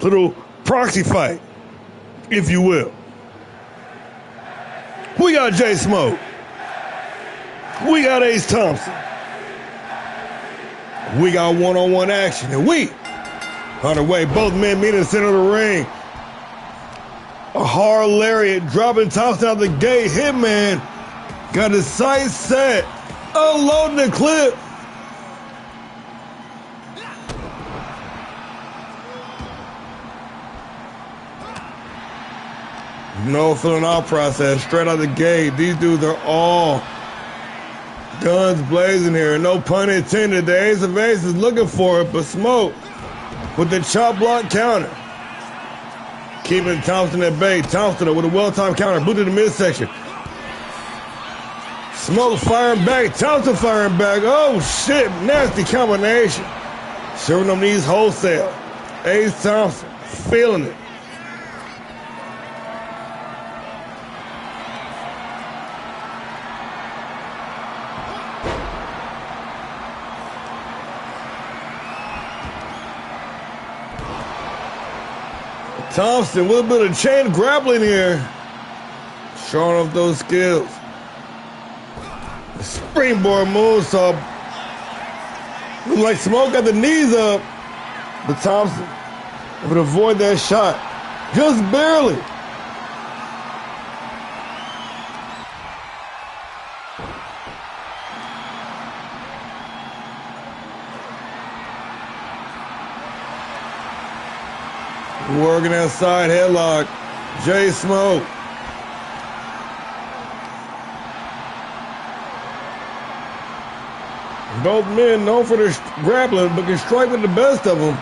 Little proxy fight, if you will. We got Jay Smoke. We got Ace Thompson. We got one-on-one action. And we, on the way, both men meet in the center of the ring. A hard lariat dropping Thompson out the gate. Hitman got his sights set. Unloading the clip. No filling out process, straight out the gate. These dudes are all guns blazing here. No pun intended. The Ace of Aces is looking for it, but Smoke with the chop block counter. Keeping Thompson at bay. Thompson with a well-timed counter. Boot to the midsection. Smoke firing back. Thompson firing back. Oh, shit. Nasty combination. Serving them these wholesale. Ace Thompson feeling it. Thompson with a bit of chain grappling here. Showing off those skills. The springboard moonsault. Looks like Smoke got the knees up. But Thompson would avoid that shot. Just barely. Working that side headlock. Jay Smoke. Both men known for their grappling, but can strike with the best of them.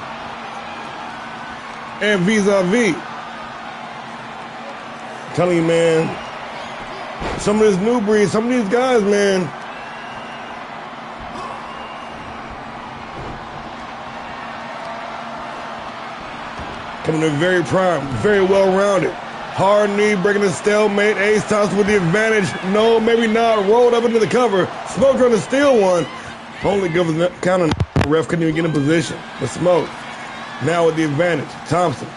And vis-a-vis. I'm telling you, man, some of this new breed, some of these guys, man, coming in very prime, very well-rounded. Hard knee, breaking the stalemate. Ace Thompson with the advantage. No, maybe not. Rolled up into the cover. Smoke trying to steal one. Only good for the counter. Ref couldn't even get in position. But Smoke now with the advantage. Thompson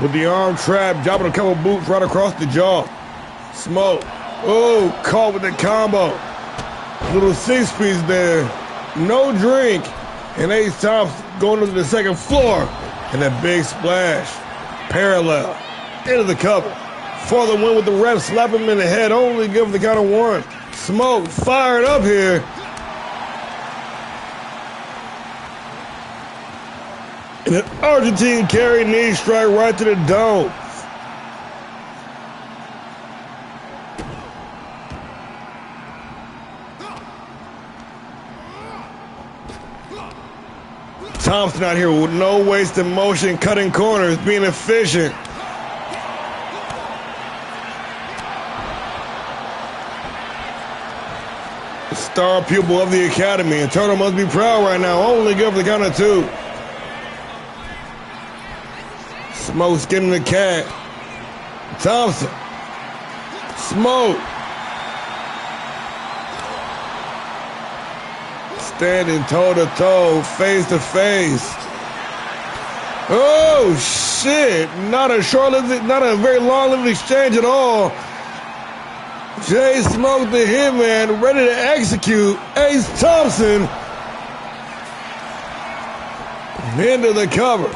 with the arm trap, dropping a couple boots right across the jaw. Smoke. Oh, caught with the combo. Little six-piece there. No drink. And Ace Thompson going to the second floor. And that big splash. Parallel. Into the cover. For the win with the ref. Slap him in the head. Only give the count of one. Smoke fired up here. And an Argentine carry knee strike right to the dome. Thompson out here with no wasted motion, cutting corners, being efficient. Star pupil of the academy, and Turner must be proud right now. Only good for the count of two. Smoke's getting the cat. Thompson. Smoke. Standing toe-to-toe, face-to-face. Oh, shit. Not a short-lived, not a very long-lived exchange at all. Jay Smoke, the hitman, ready to execute. Ace Thompson into the cover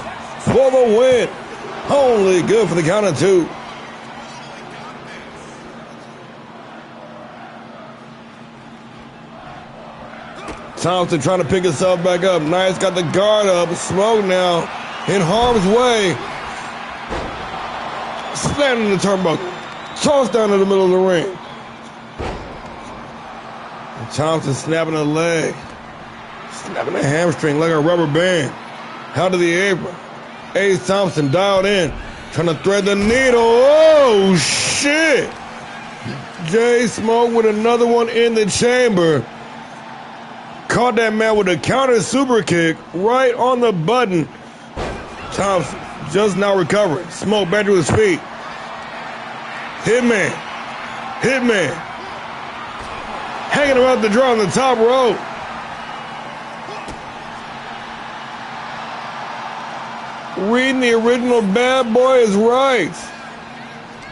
for the win. Only good for the count of two. Thompson trying to pick himself back up. Nice, got the guard up. Smoke now in harm's way. Slamming the turnbuckle. Tossed down in the middle of the ring. And Thompson snapping a leg. Snapping a hamstring like a rubber band. Out of the apron. Ace Thompson dialed in. Trying to thread the needle. Oh, shit. Jay Smoke with another one in the chamber. Caught that man with a counter super kick right on the button. Thompson just now recovering. Smoke back to his feet. Hitman. Hitman. Hanging around the draw on the top rope. Reading the original Bad Boy is right.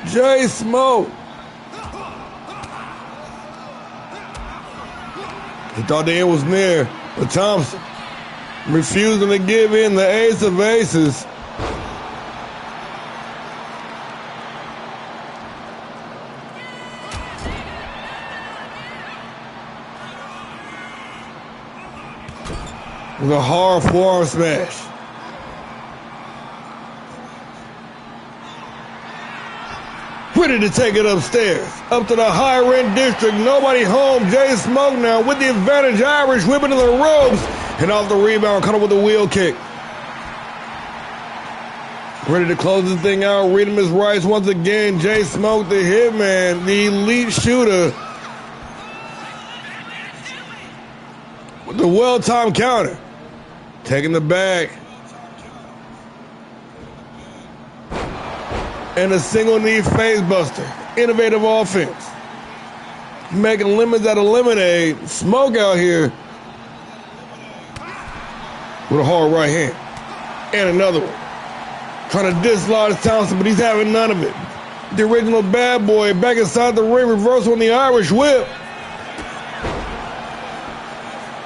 Jay Smoke. He thought the end was near, but Thompson refusing to give in the ace of aces. With a hard forearm smash. Ready to take it upstairs. Up to the higher end district. Nobody home. Jay Smoke now with the advantage. Irish whipping to the ropes. And off the rebound, cut him with a wheel kick. Ready to close this thing out. Read him his rights once again. Jay Smoke, the hitman, the elite shooter. With the well-timed counter. Taking the bag. And a single knee face buster. Innovative offense. Making lemons out of lemonade. Smoke out here. With a hard right hand. And another one. Trying to dislodge Thompson, but he's having none of it. The original bad boy back inside the ring, reversal on the Irish whip.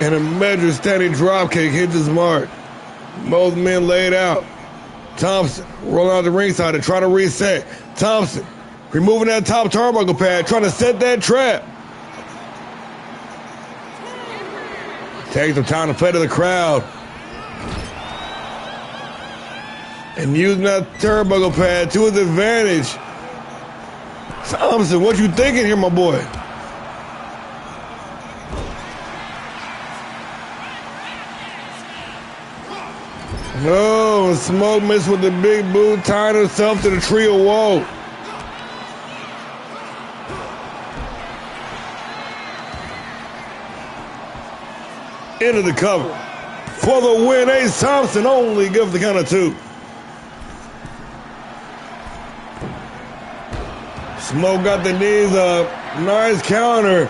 And a measured standing dropkick hits his mark. Both men laid out. Thompson rolling out the ringside and trying to reset. Thompson removing that top turnbuckle pad, trying to set that trap. Takes some time to play to the crowd. And using that turnbuckle pad to his advantage. Thompson, what you thinking here, my boy? No, Smoke missed with the big boot, tying herself to the tree of woe. Into the cover. For the win, Ace Thompson only gives the count of 2. Smoke got the knees up. Nice counter.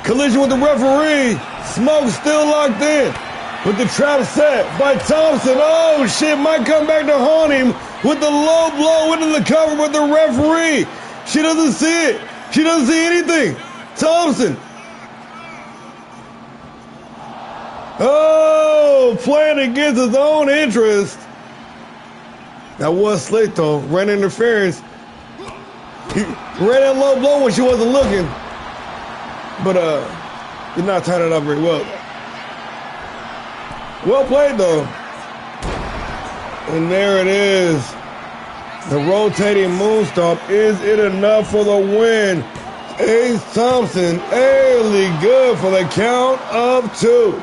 Collision with the referee. Smoke still locked in. With the trap set by Thompson. Oh, shit, might come back to haunt him with the low blow into the cover, but the referee, she doesn't see it. She doesn't see anything. Thompson. Oh, playing against his own interest. That was slick, though. Ran interference. He ran that low blow when she wasn't looking. But, did not turn it up very well. Well played, though. And there it is. The rotating moonstomp. Is it enough for the win? Ace Thompson, early good for the count of 2.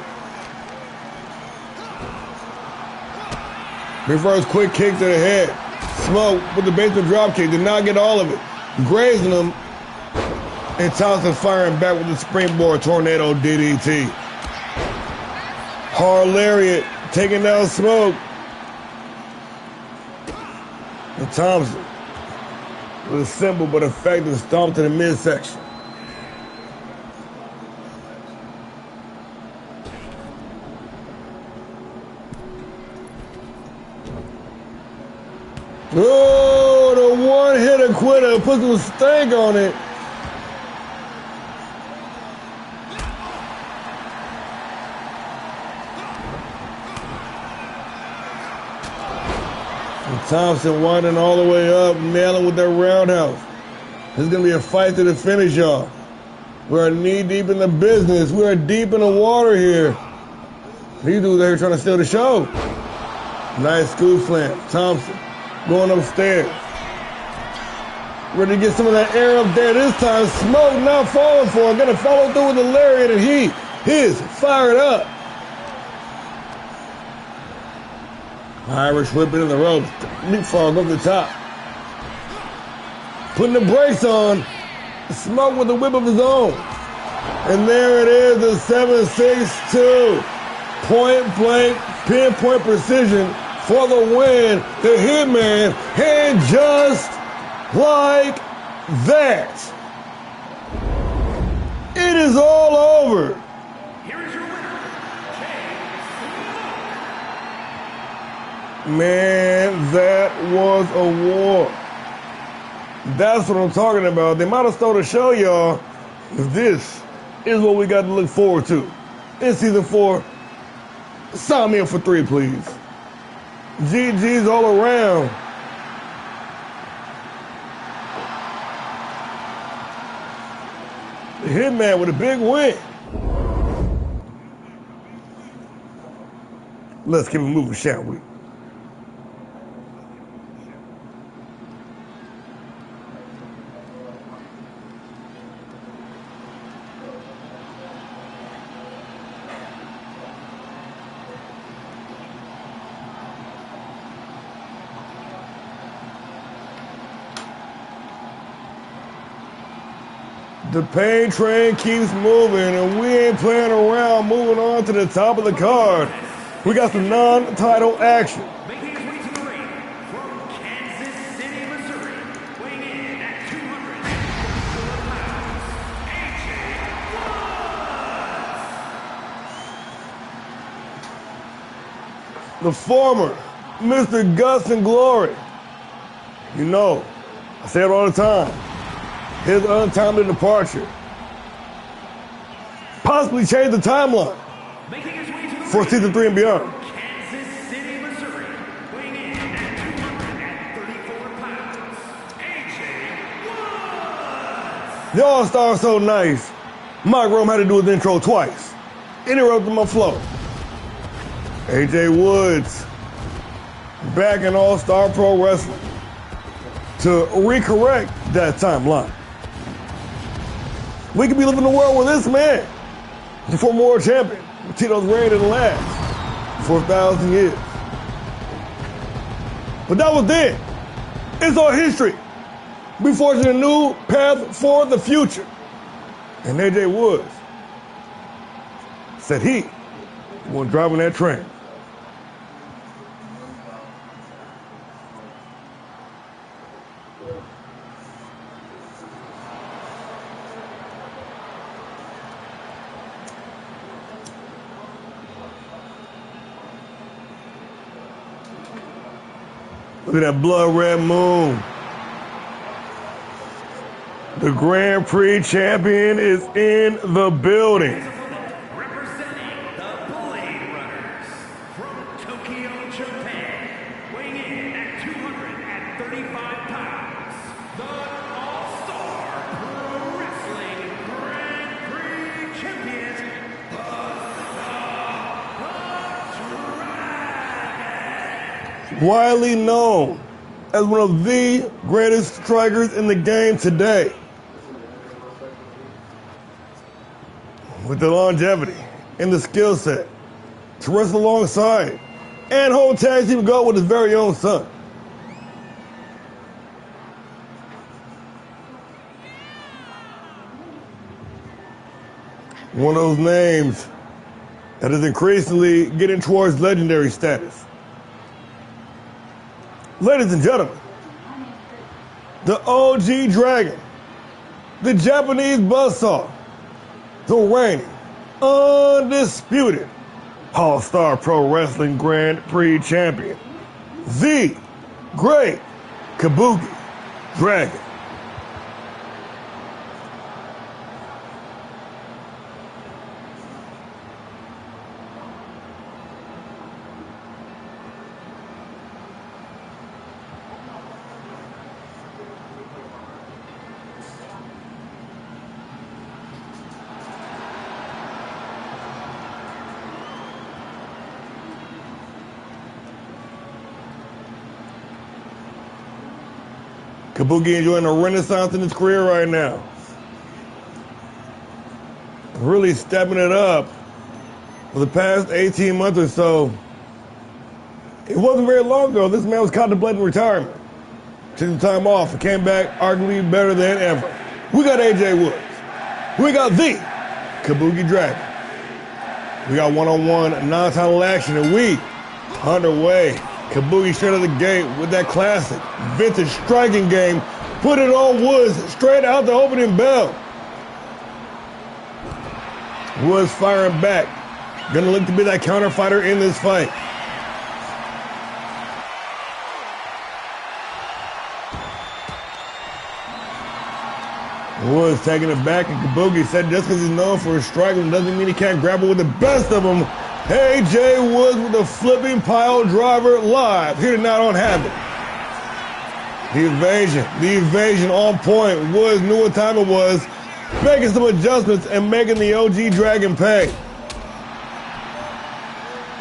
Reverse quick kick to the head. Smoke with the basement drop kick. Did not get all of it. Grazing him. And Thompson firing back with the springboard tornado DDT. Hard lariat, taking down Smoke. And Thompson with a simple but effective stomp to the midsection. Oh, the one-hitter quitter, put some stank on it. Thompson winding all the way up, nailing with that roundhouse. This is going to be a fight to the finish, y'all. We are knee-deep in the business. We are deep in the water here. These dudes are here trying to steal the show. Nice scoop slam. Thompson going upstairs. Ready to get some of that air up there this time. Smoke not falling for it. Going to follow through with the lariat, and he is fired up. Irish whipping in the ropes. Leapfrog up the top. Putting the brakes on. Smoke with a whip of his own. And there it is, the 7-6-2. Point blank, pinpoint precision for the win. The Hitman. And just like that, it is all over. Man, that was a war. That's what I'm talking about. They might have stole the show, y'all. This is what we got to look forward to in season 4. Sign me up for 3, please. GG's all around. The Hitman with a big win. Let's keep it moving, shall we? The pain train keeps moving, and we ain't playing around. Moving on to the top of the card. We got some non-title action. Making his way to the ring from Kansas City, Missouri, weighing in at 204 pounds, AJ Woods. The former Mr. Guts and Glory. You know, I say it all the time. His untimely departure possibly changed the timeline Making his way to the for ring season 3 and beyond. from Kansas City, Missouri, weighing in at 234 pounds, AJ Woods. The All-Star is so nice, Mike Rome had to do his intro twice. Interrupted my flow. AJ Woods, back in All-Star Pro Wrestling to recorrect that timeline. We could be living in a world where this man, the former world champion, Tito's reign didn't last for 1,000 years. But that was then. It's our history. We forging a new path for the future. And AJ Woods said he wasn't driving that train. Look at that blood red moon. The Grand Prix champion is in the building. Representing the Blade Runners from Tokyo, Japan, weighing in at 235 pounds, the All-Star Pro Wrestling Grand Prix champion, the Dragon. Widely known as one of the greatest strikers in the game today. With the longevity and the skill set to wrestle alongside and hold tag team gold with his very own son. One of those names that is increasingly getting towards legendary status. Ladies and gentlemen, the OG Dragon, the Japanese buzzsaw, the reigning, undisputed All-Star Pro Wrestling Grand Prix champion, the Great Kabuki Dragon. Kabuki enjoying a renaissance in his career right now. Really stepping it up for the past 18 months or so. It wasn't very long ago this man was contemplating retirement. Took some time off and came back arguably better than ever. We got AJ Woods. We got the Kabuki Dragon. We got one-on-one non-title action and we underway. Kabuki straight out of the gate with that classic vintage striking game. Put it on Woods straight out the opening bell. Woods firing back. Gonna look to be that counter fighter in this fight. Woods taking it back, and Kabuki said just because he's known for his striking doesn't mean he can't grapple with the best of them. AJ Woods with the flipping pile driver live here tonight on HAVOK. The evasion on point. Woods knew what time it was, making some adjustments and making the OG Dragon pay.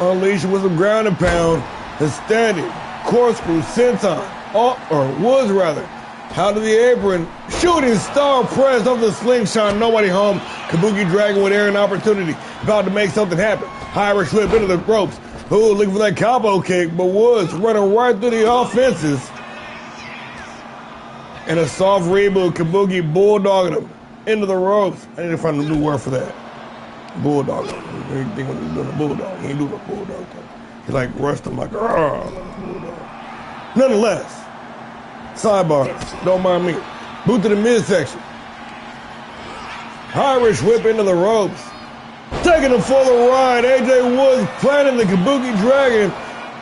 Unleashing with some ground and pound, the standing corkscrew senton, or Woods rather, out of the apron, shooting star press off the slingshot, nobody home. Kabuki Dragon with air and opportunity, about to make something happen. Irish whip into the ropes. Ooh, looking for that combo kick, but Woods running right through the offenses. And a soft reboot, Kabuki bulldogging him. into the ropes. I need to find a new word for that. Bulldog. Anything when he's doing a bulldog. He ain't doing a bulldog thing. He like rushed him like, bulldog. Nonetheless, sidebars. Don't mind me. Boot to the midsection. Irish whip into the ropes. Taking him for the ride. AJ Woods planting the Kabuki Dragon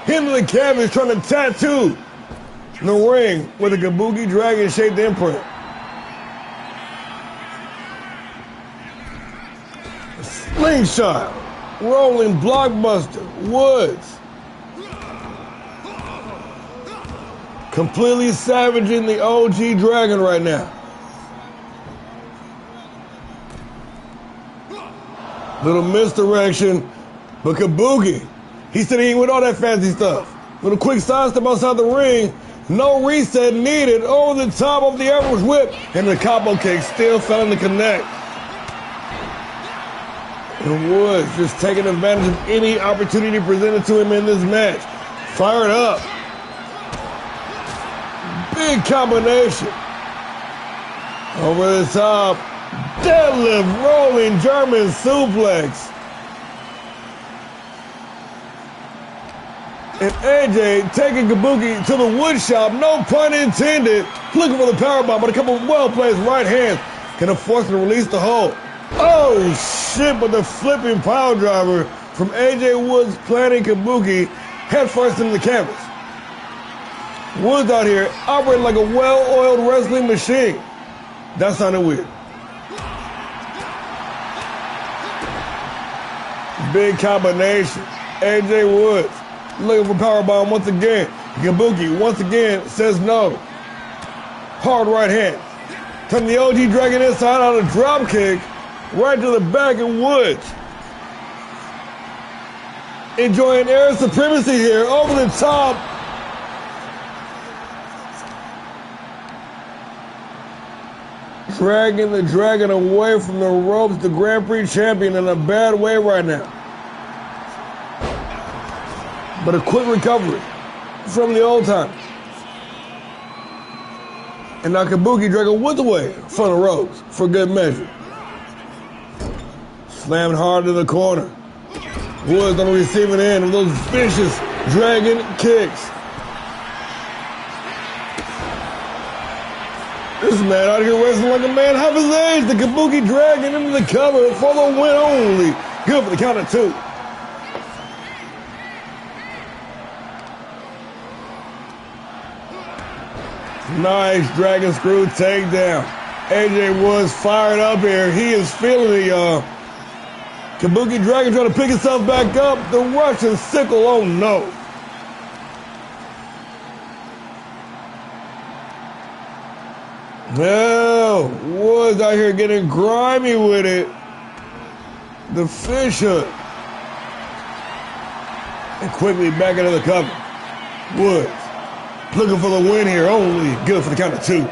into the canvas, trying to tattoo the ring with a Kabuki Dragon shaped imprint. Slingshot. Rolling blockbuster. Woods. Completely savaging the OG Dragon right now. Little misdirection, but Kabuki, he said he ain't with all that fancy stuff. Little quick sidestep outside the ring, no reset needed, over the top of the Irish whip, and the combo kick still failing to connect. And Woods just taking advantage of any opportunity presented to him in this match. Fired up. Big combination. Over the top. Deadlift, rolling German suplex. And AJ taking Kabuki to the wood shop, no pun intended. Looking for the powerbomb, but a couple of well-placed right hands can force him to release the hold. Oh shit, but the flipping pile driver from AJ Woods planting Kabuki head first into the canvas. Woods out here operating like a well-oiled wrestling machine. That sounded weird. Big combination. AJ Woods looking for powerbomb once again. Kabuki once again says no. Hard right hand. Turn the OG Dragon inside on a drop kick right to the back of Woods. Enjoying air supremacy here over the top. Dragging the Dragon away from the ropes, the Grand Prix champion in a bad way right now. But a quick recovery from the old time. And now Kabuki Dragon Woods away from the ropes for good measure. Slammed hard in the corner. Woods on the receiving end of those vicious Dragon kicks. This man out here wrestling like a man half his age. The Kabuki Dragon into the cover for the win only. Good for the count of 2. Nice Dragon Screw takedown. AJ Woods fired up here. He is feeling it, y'all. Kabuki Dragon trying to pick himself back up. The Russian sickle, oh no. No, Woods out here getting grimy with it. The fish hook. And quickly back into the cover. Woods looking for the win here only. Good for the count of 2.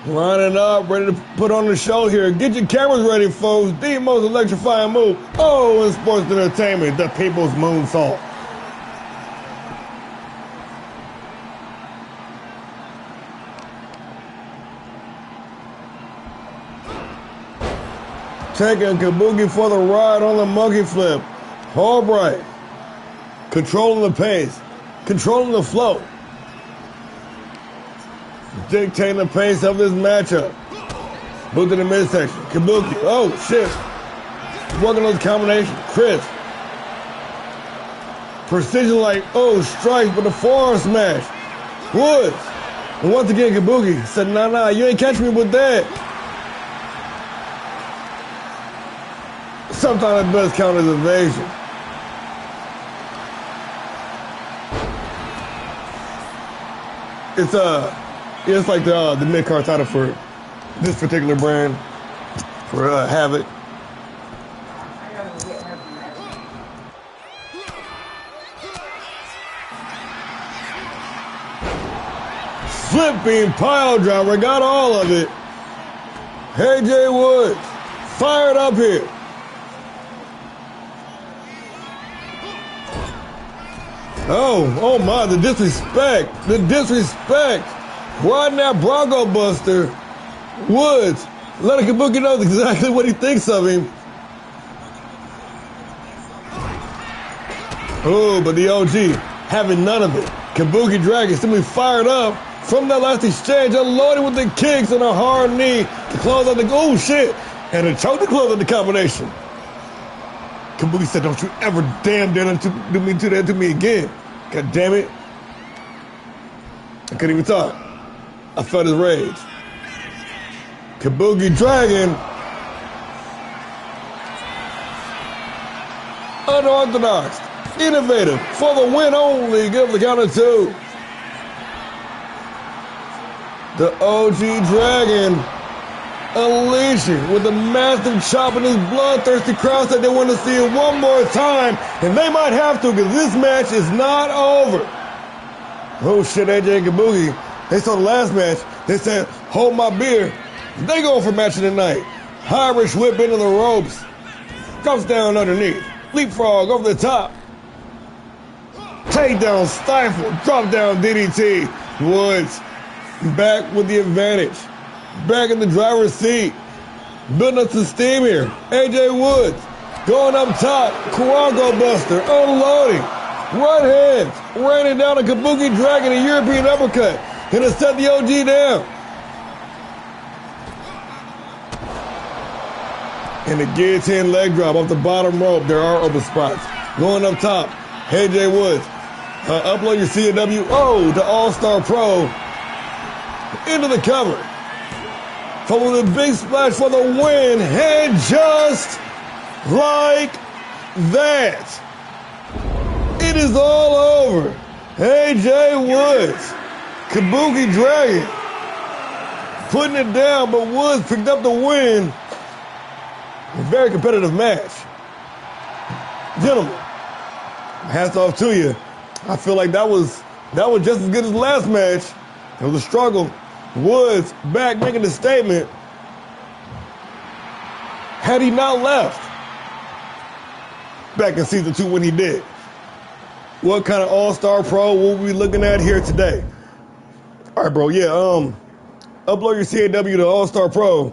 Lining up, ready to put on the show here. Get your cameras ready, folks. The most electrifying move. Oh, in sports entertainment, the people's moonsault. Taking Kabuki for the ride on the monkey flip. Albright. Controlling the pace. Controlling the flow. Dictating the pace of this matchup. Boot to the midsection. Kabuki. Oh, shit. Working those combinations. Chris. Precision like, oh, strike with a forearm smash. Woods. And once again, Kabuki said, nah, you ain't catch me with that. Sometimes it does count as evasion. It's like the mid-card title for this particular brand, for HAVOK. Flipping pile driver, got all of it. AJ Woods, fired up here. Oh my, the disrespect. Riding that Bronco Buster. Woods, letting Kabuki know exactly what he thinks of him. Oh, but the OG having none of it. Kabuki Dragon simply fired up from that last exchange, unloaded with the kicks and a hard knee to close out the, oh shit, and a choke to close out the combination. Kabuki said, don't you ever damn dare do that to me again. God damn it. I couldn't even talk. I felt his rage. Kabuki Dragon. Unorthodox. Innovative. For the win only. Give the count of 2. The OG Dragon unleashing with a massive chop in his bloodthirsty crowd said they want to see it one more time, and they might have to because this match is not over. Oh shit, AJ and Kabuki, they saw the last match. They said, hold my beer. They going for match of the night. Irish whip into the ropes. Drops down underneath. Leapfrog over the top. Takedown, stifle, drop down DDT. Woods back with the advantage. Back in the driver's seat. Building up some steam here. AJ Woods going up top. Bronco Buster unloading. Right hands raining down a Kabuki Dragon, a European uppercut. Gonna set the OG down. And the guillotine leg drop off the bottom rope. There are open spots. Going up top. AJ Woods. Upload your CWO to All-Star Pro. Into the cover. Following the big splash for the win. And just like that, it is all over. AJ Woods. Kabuki Dragon. Putting it down, but Woods picked up the win. A very competitive match. Gentlemen, hats off to you. I feel like that was just as good as last match. It was a struggle. Woods back making a statement. Had he not left back in season 2 when he did, what kind of All-Star Pro will we be looking at here today? All right, bro. Yeah. Upload your CAW to All-Star Pro,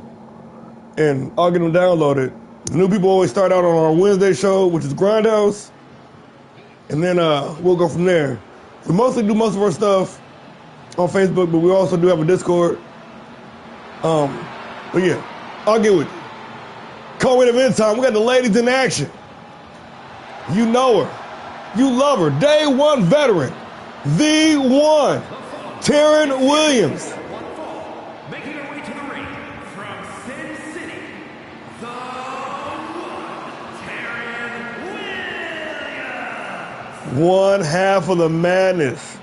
and I'll get them downloaded. The new people always start out on our Wednesday show, which is Grindhouse, and then we'll go from there. We mostly do most of our stuff on Facebook, but we also do have a Discord. But yeah, I'll get with you. Co-main event time. We got the ladies in action. You know her. You love her. Day one veteran. The one. Taryn Williams. Making her way to the ring from Sin City, the one, Taryn Williams. One half of the madness.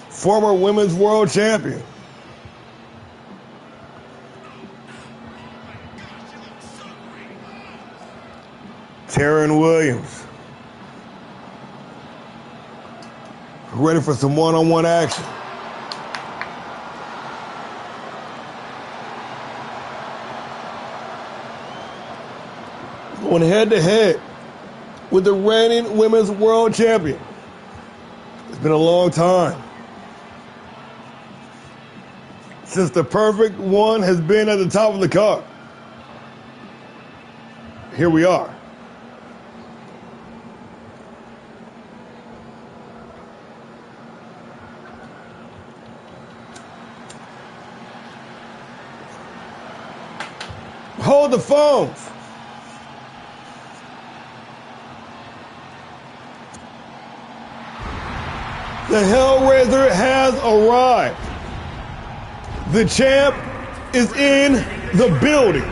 Former women's world champion. Taryn Williams. Ready for some one-on-one action. Going head-to-head with the reigning women's world champion. It's been a long time since the perfect one has been at the top of the card. Here we are. Hold the phones. The Hellraiser has arrived. The champ is in the building.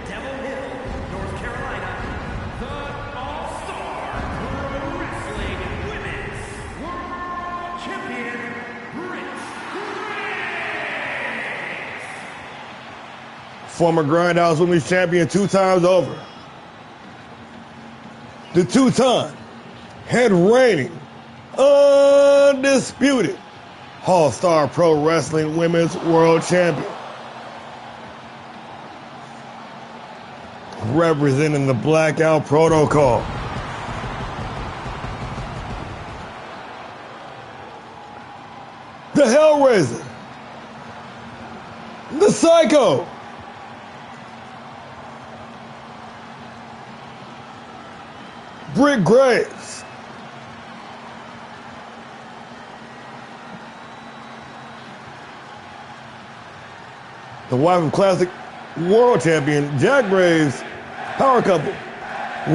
Devil Hill, North Carolina, the All-Star Wrestling Women's World Champion, Britt Grace. Former Grindhouse Women's Champion 2 times over. The 2-time head reigning, undisputed All-Star Pro Wrestling Women's World Champion. representing the Blackout Protocol. The Hellraiser. The Psycho. Britt Graves. The wife of Classic World Champion Jack Graves, power couple,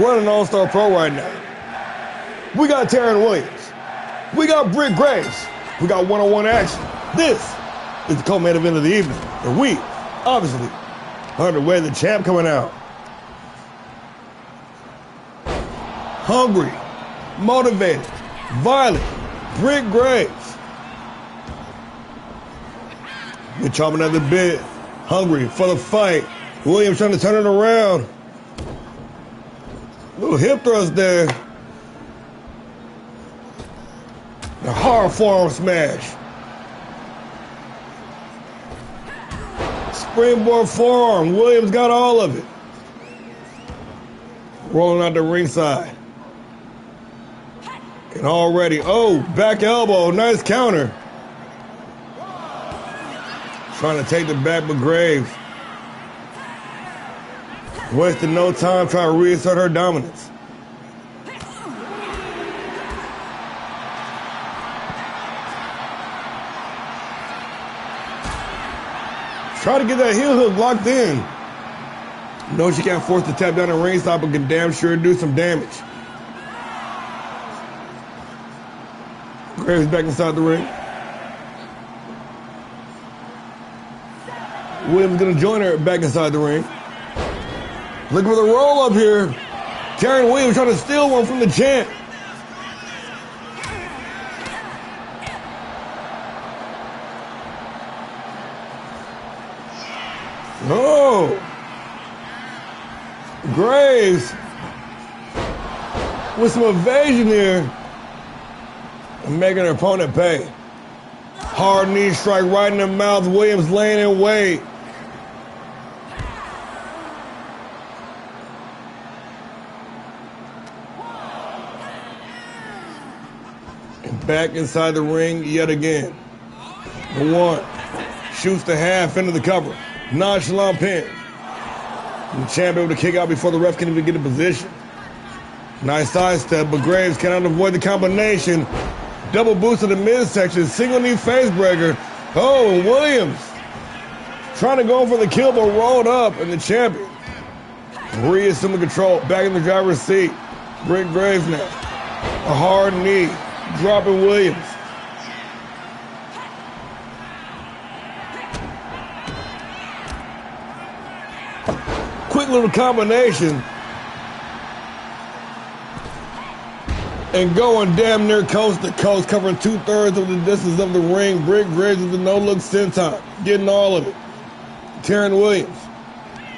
running All-Star Pro right now. We got Taryn Williams. We got Britt Graves. We got one-on-one action. This is the co-main event of the evening. And we, obviously, underway the champ coming out. Hungry, motivated, violent, Britt Graves. We're chomping at the bit, hungry for the fight. Williams trying to turn it around. Little hip thrust there. A hard forearm smash. Springboard forearm. Williams got all of it. Rolling out the ringside. And already, back elbow. Nice counter. Trying to take the back, but Graves wasting no time trying to reassert her dominance. Try to get that heel hook locked in. No, she can't force the tap down the ringside, but can damn sure do some damage. Graves back inside the ring. Williams gonna join her back inside the ring. Looking for the roll up here. Taryn Williams trying to steal one from the champ. Oh, Graves with some evasion here and making her opponent pay. Hard knee strike right in the mouth. Williams laying in wait. And back inside the ring yet again. The one shoots the half into the cover. Nonchalant pin. And the champ able to kick out before the ref can even get in position. Nice sidestep, but Graves cannot avoid the combination. Double boost to the midsection, single knee face breaker. Oh, and Williams trying to go for the kill, but rolled up, and the champion reassuming control, back in the driver's seat. Britt Graves now. A hard knee, dropping Williams. Quick little combination. And going damn near coast to coast, covering 2/3 of the distance of the ring. Britt Graves with the no-look senton, getting all of it. Taryn Williams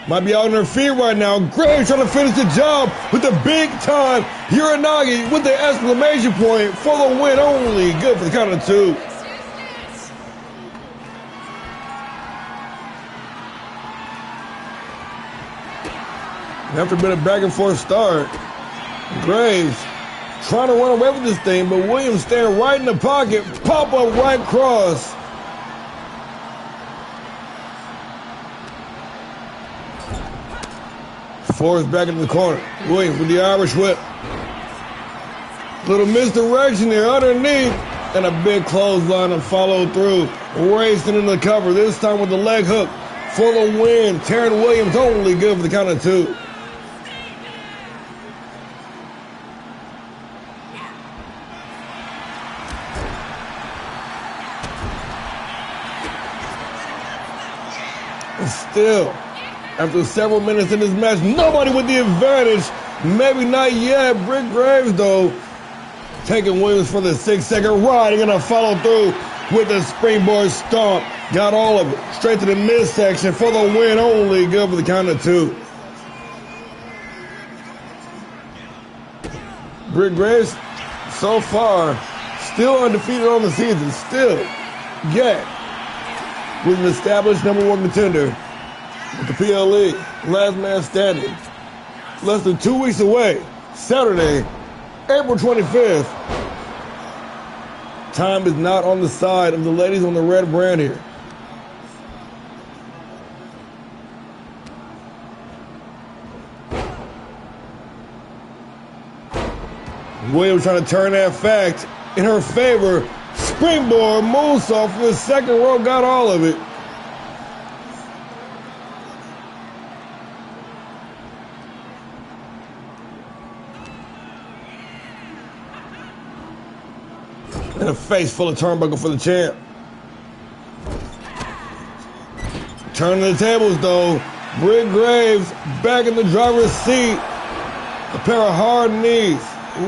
might be out on her feet right now. Graves trying to finish the job with the big-time Uranagi with the exclamation point for the win only. Good for the count of two. After a bit of back-and-forth start, Graves trying to run away with this thing, but Williams staying right in the pocket. Pop up right cross. Forrest back into the corner. Williams with the Irish whip. Little misdirection there underneath. And a big clothesline and follow through. Racing into the cover, this time with the leg hook for the win. Taryn Williams only good for the count of two. Still, after several minutes in this match, nobody with the advantage. Maybe not yet. Britt Graves, though, taking Williams for the 6-second ride. Going to follow through with the springboard stomp. Got all of it. Straight to the midsection for the win only. Good for the count of two. Britt Graves, so far, still undefeated on the season. Still, yet, with an established #1 contender with the PLE, last man standing. less than 2 weeks away, Saturday, April 25th. Time is not on the side of the ladies on the red brand here. Williams trying to turn that fact in her favor. Springboard moonsault from the second row, got all of it. And a face full of turnbuckle for the champ. Turning the tables though. Britt Graves back in the driver's seat. A pair of hard knees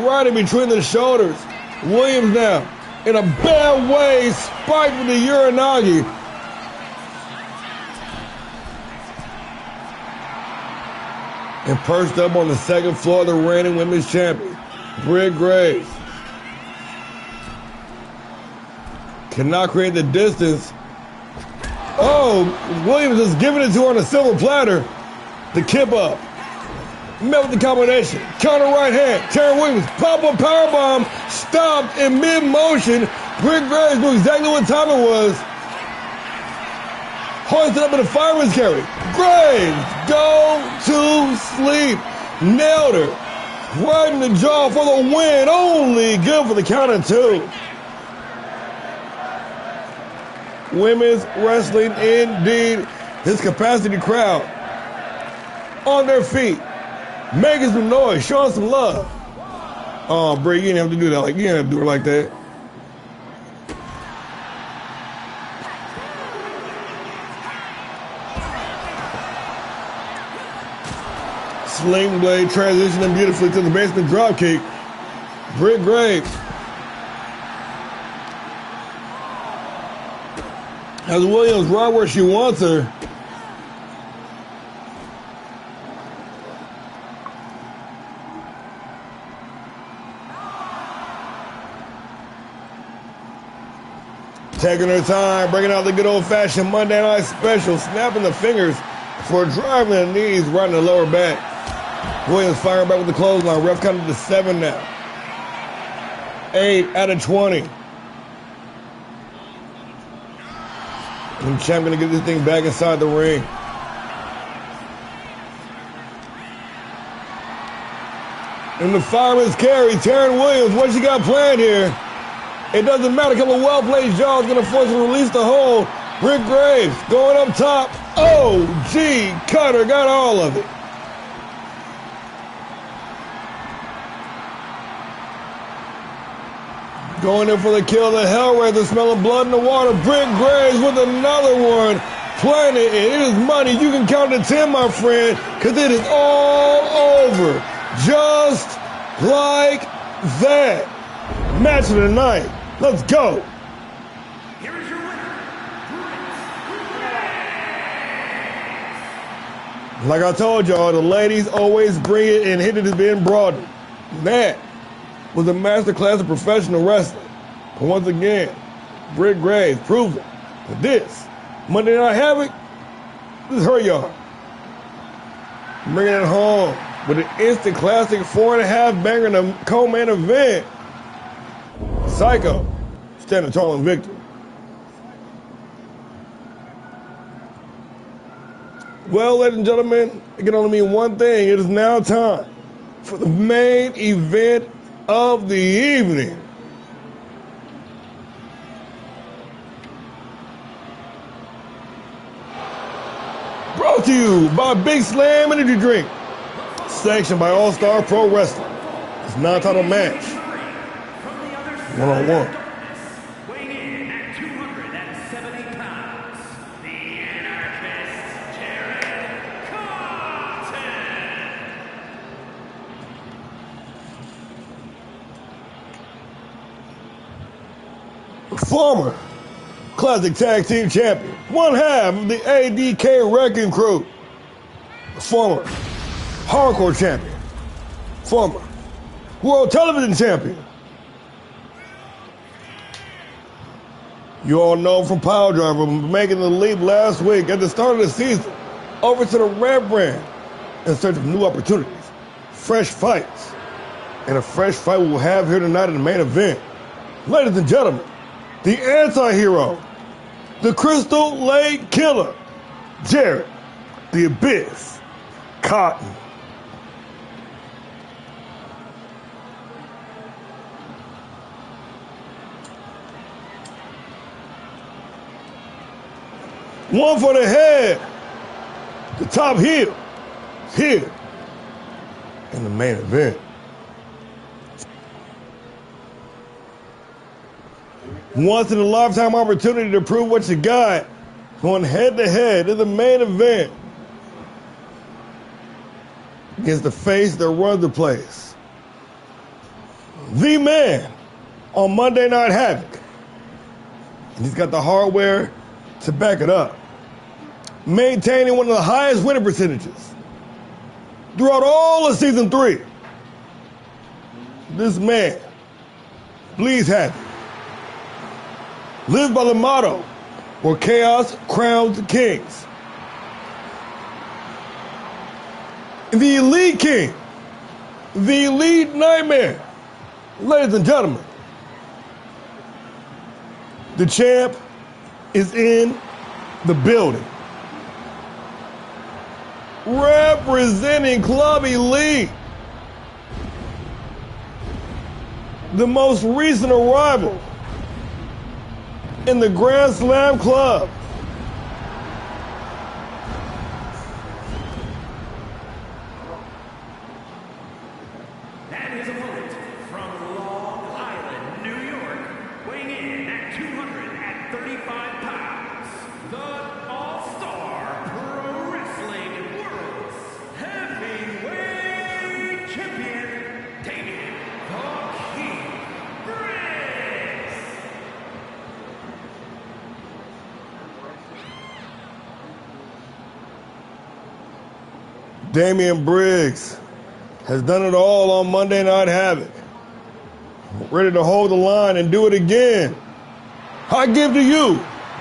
right in between the shoulders. Williams now in a bad way, spiked with the Uranagi. And perched up on the second floor of the reigning women's champion, Britt Graves. Cannot create the distance. Oh, Williams is giving it to her on a silver platter. The kip up. Met with the combination. Counter right hand. Terry Williams. Pop-up powerbomb. Stopped in mid-motion. Britt Graves knew exactly what time it was. Hoisted up in a fireman's carry. Graves go to sleep. Nailed her. Right in the jaw for the win. Only good for the count of two. Women's wrestling indeed. His capacity crowd on their feet, making some noise, showing some love. Oh, Bray, you didn't have to do that. Like, you didn't have to do it like that. Sling blade transitioning beautifully to the basement dropkick. Britt Graves has Williams right where she wants her. Taking her time, bringing out the good old-fashioned Monday Night Special, snapping the fingers for driving the knees right in the lower back. Williams firing back with the clothesline. Ref counted to 7 now. 8 out of 20. And the champ gonna get this thing back inside the ring. And the fireman's carry, Taryn Williams, what you got planned here? It doesn't matter, a couple of well-placed jaws gonna force him to release the hold. Britt Graves going up top. Oh, gee, Cutter got all of it. Going in for the kill, the Hellraiser, smelling blood in the water. Britt Graves with another one. Playing it, and it is money. You can count to 10, my friend, because it is all over. Just like that. Match of the night. Let's go. Here is your winner, Like I told y'all, the ladies always bring it, and hit it is being broadened. That was a masterclass of professional wrestling. But once again, Britt Graves proving that this Monday Night Havoc, this is her yard. Bringing it home with an instant classic 4.5 banger in the co-main event. Psycho standing tall in victory. Well, ladies and gentlemen, it can only mean one thing. It is now time for the main event of the evening. Brought to you by Big Slam Energy Drink. Sanctioned by ALLSTAR Pro Wrestling. It's a non-title match. One-on-one. weighing in at 270 pounds, the anarchist, Jared Cotton. Former Classic Tag Team Champion. One half of the ADK Wrecking Crew. Former Hardcore Champion. Former World Television Champion. You all know from Power Driver making the leap last week at the start of the season over to the Red brand in search of new opportunities fresh fights. And a fresh fight we'll have here tonight in the main event. Ladies and gentlemen, the anti-hero, the Crystal Lake Killer, Jared, the Abyss, Cotton. One for the head. The top heel is here in the main event. Once in a lifetime opportunity to prove what you got, going head to head in the main event against the face that runs the place. The man on Monday Night Havoc. And he's got the hardware to back it up. Maintaining one of the highest winning percentages throughout all of season 3. This man bleeds havoc. Lives by the motto, where chaos crowns kings. The Elite King, the Elite Nightmare. Ladies and gentlemen, the champ is in the building. Representing Club Elite, the most recent arrival in the Grand Slam Club. And his opponent from Long Island, New York, weighing in at 235 pounds, the ALLSTAR Pro Wrestling World's Heavyweight Champion, Damian "The King" Briggs. Damian Briggs has done it all on Monday Night Havoc. Ready to hold the line and do it again. I give to you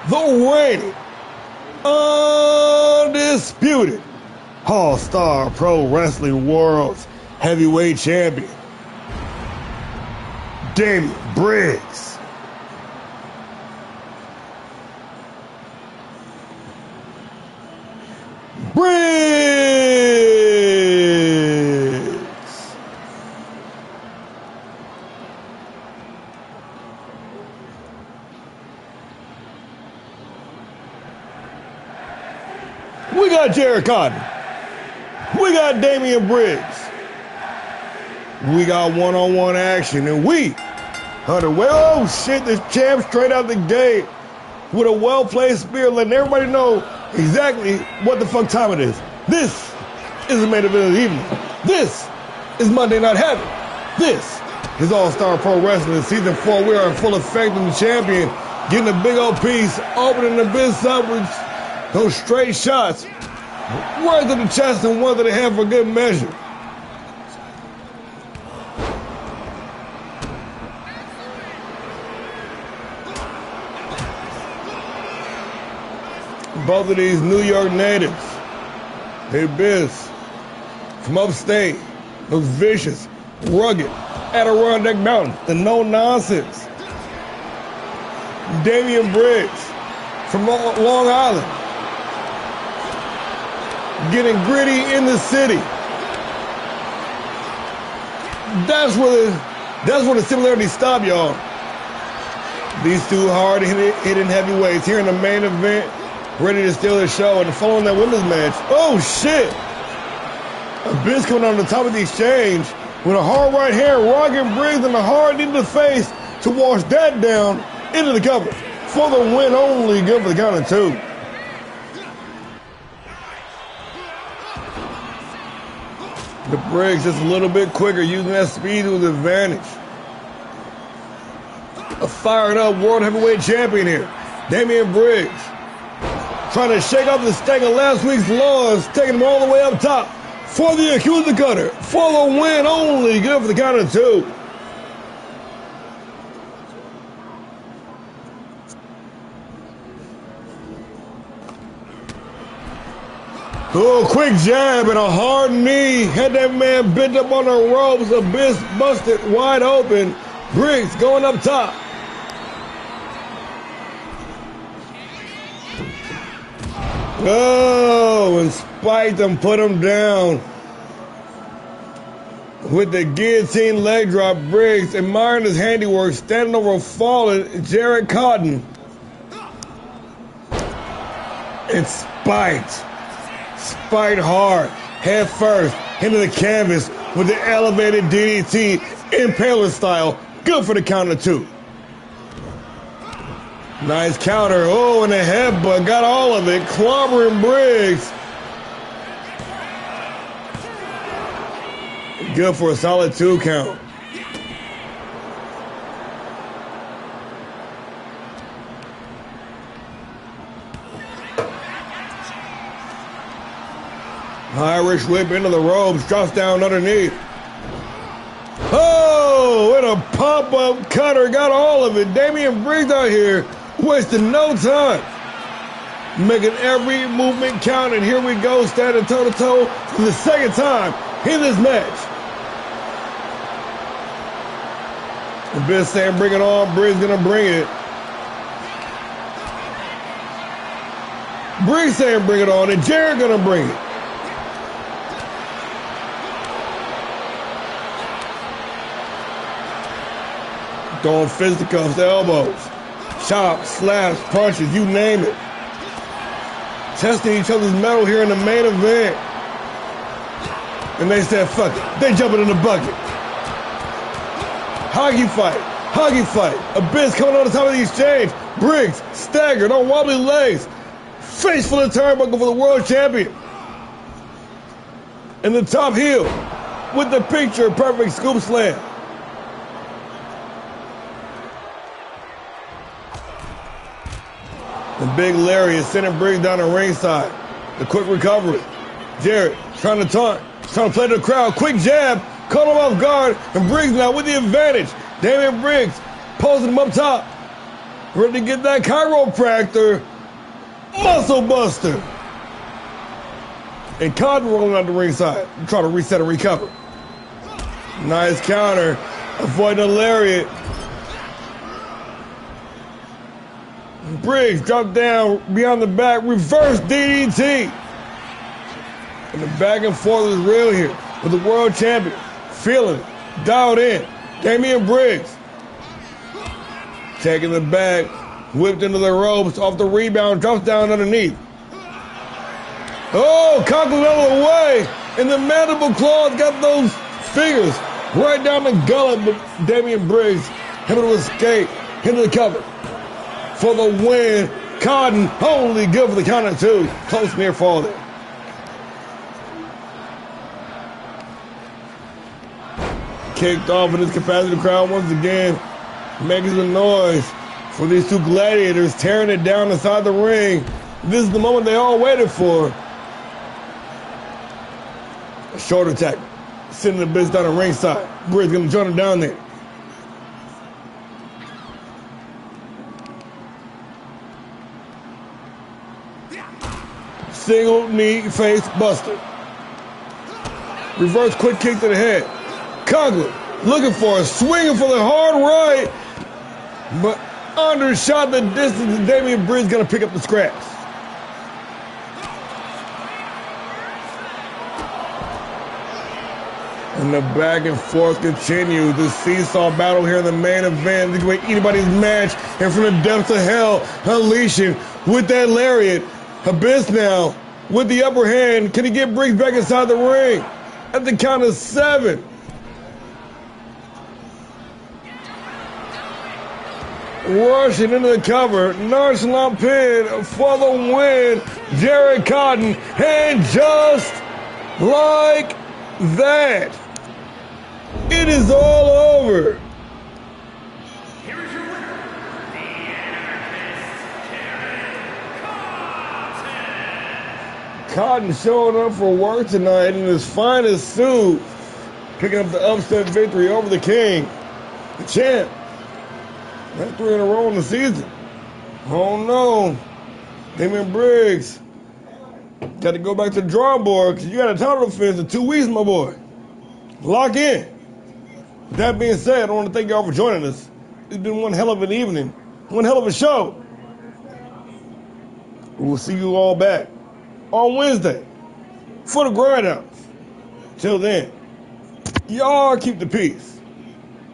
the reigning, undisputed ALLSTAR Pro Wrestling World's Heavyweight Champion, Damian Briggs. We got Jared Cotton. We got Damian Briggs. We got one-on-one action, and we underway. Oh shit, this champ straight out the gate with a well-placed spear, letting everybody know exactly what the fuck time it is. This is the main event of the evening. This is Monday Night Havoc. This is ALLSTAR Pro Wrestling Season 4. We are in full effect in the champion, getting a big old piece, opening the biz up with those straight shots, right to the chest and one to the head for good measure. Both of these New York natives, they biz from upstate, those vicious, rugged Adirondack Mountains, the no nonsense. Damian Briggs from Long Island, getting gritty in the city. That's where the similarities stop, y'all. These two hard-hitting heavyweights here in the main event, ready to steal the show, and following that women's match. Oh shit! Abyss coming on the top of the exchange with a hard right hand, rocking Briggs and a hard into the face to wash that down into the cover for the win only. Good for the count of 2. The Briggs just a little bit quicker, using that speed to his advantage. A fired up world heavyweight champion here, Damian Briggs, trying to shake off the stank of last week's loss, taking him all the way up top for the accuser cutter for the win only. Good for the count of 2. Oh, quick jab and a hard knee. Had that man bent up on the ropes. Abyss busted wide open. Briggs going up top. Oh, and spiked him, put him down. With the guillotine leg drop, Briggs admiring his handiwork, standing over a fallen Jared Cotton. And spiked hard, head first, into the canvas with the elevated DDT, Impaler style. Good for the count of 2. Nice counter. Oh, and a headbutt. Got all of it. Clobbering Briggs. Good for a solid 2 count. Irish whip into the ropes. Drops down underneath. Oh, and a pop-up cutter. Got all of it. Damian Briggs out here wasting no time. Making every movement count. And here we go, standing toe-to-toe for the second time in this match. Abyss saying bring it on. Briggs gonna bring it. Briggs saying bring it on. And Jared gonna bring it. Throwing fisticuffs, elbows, chops, slaps, punches, you name it. Testing each other's mettle here in the main event. And they said, fuck it. They jumping in the bucket. Hockey fight. Abyss coming on the top of the exchange. Briggs staggered on wobbly legs. Face full of turnbuckle for the world champion. And the top heel with the picture perfect scoop slam. The big lariat sending Briggs down the ringside. The quick recovery. Jarrett trying to taunt, trying to play to the crowd. Quick jab, caught him off guard, and Briggs now with the advantage. Damian Briggs posing him up top. Ready to get that chiropractor. Muscle buster. And Cotton rolling out the ringside, trying to reset and recover. Nice counter, avoiding the lariat. Briggs dropped down beyond the back, reverse DDT. And the back and forth is real here with the world champion. Feeling it, dialed in. Damian Briggs. Taking the back, whipped into the ropes, off the rebound, drops down underneath. Oh, Conklin out of the way. And the mandible claws got those fingers right down the gullet, but Damian Briggs able to escape into the cover. For the win, Cotton only good for the count of 2. Close near fall there. Kicked off in this capacity crowd once again, making some noise for these 2 gladiators tearing it down inside the ring. This is the moment they all waited for. A shoulder attack, sending the Abyss down the ringside. Briggs gonna join him down there. Single knee face buster. Reverse quick kick to the head. Conklin looking for a swinging for the hard right, but undershot the distance, and Damian Briggs gonna pick up the scraps. And the back and forth continues. The seesaw battle here in the main event. This way anybody's match, and from the depths of hell, unleashing with that lariat. Abyss now with the upper hand. Can he get Briggs back inside the ring? At the count of 7. Rushing into the cover. Nonchalant pin for the win. Jared Cotton. And just like that, it is all over. Here is your winner, the Anarchist, Jared Cotton. Cotton showing up for work tonight in his finest suit, picking up the upset victory over the King, the champ. That's 3 in a row in the season. Oh no, Damian Briggs Got to go back to the drawing board because you got a title defense in 2 weeks, my boy. Lock in. With that being said, I want to thank y'all for joining us. It's been one hell of an evening, one hell of a show. We'll see you all back on Wednesday for the grindouts. Till then, y'all keep the peace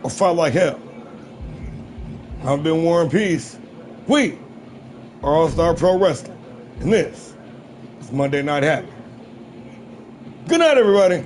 or fight like hell. I've been War and Peace. We are All-Star Pro Wrestling. And this is Monday Night Havoc. Good night, everybody.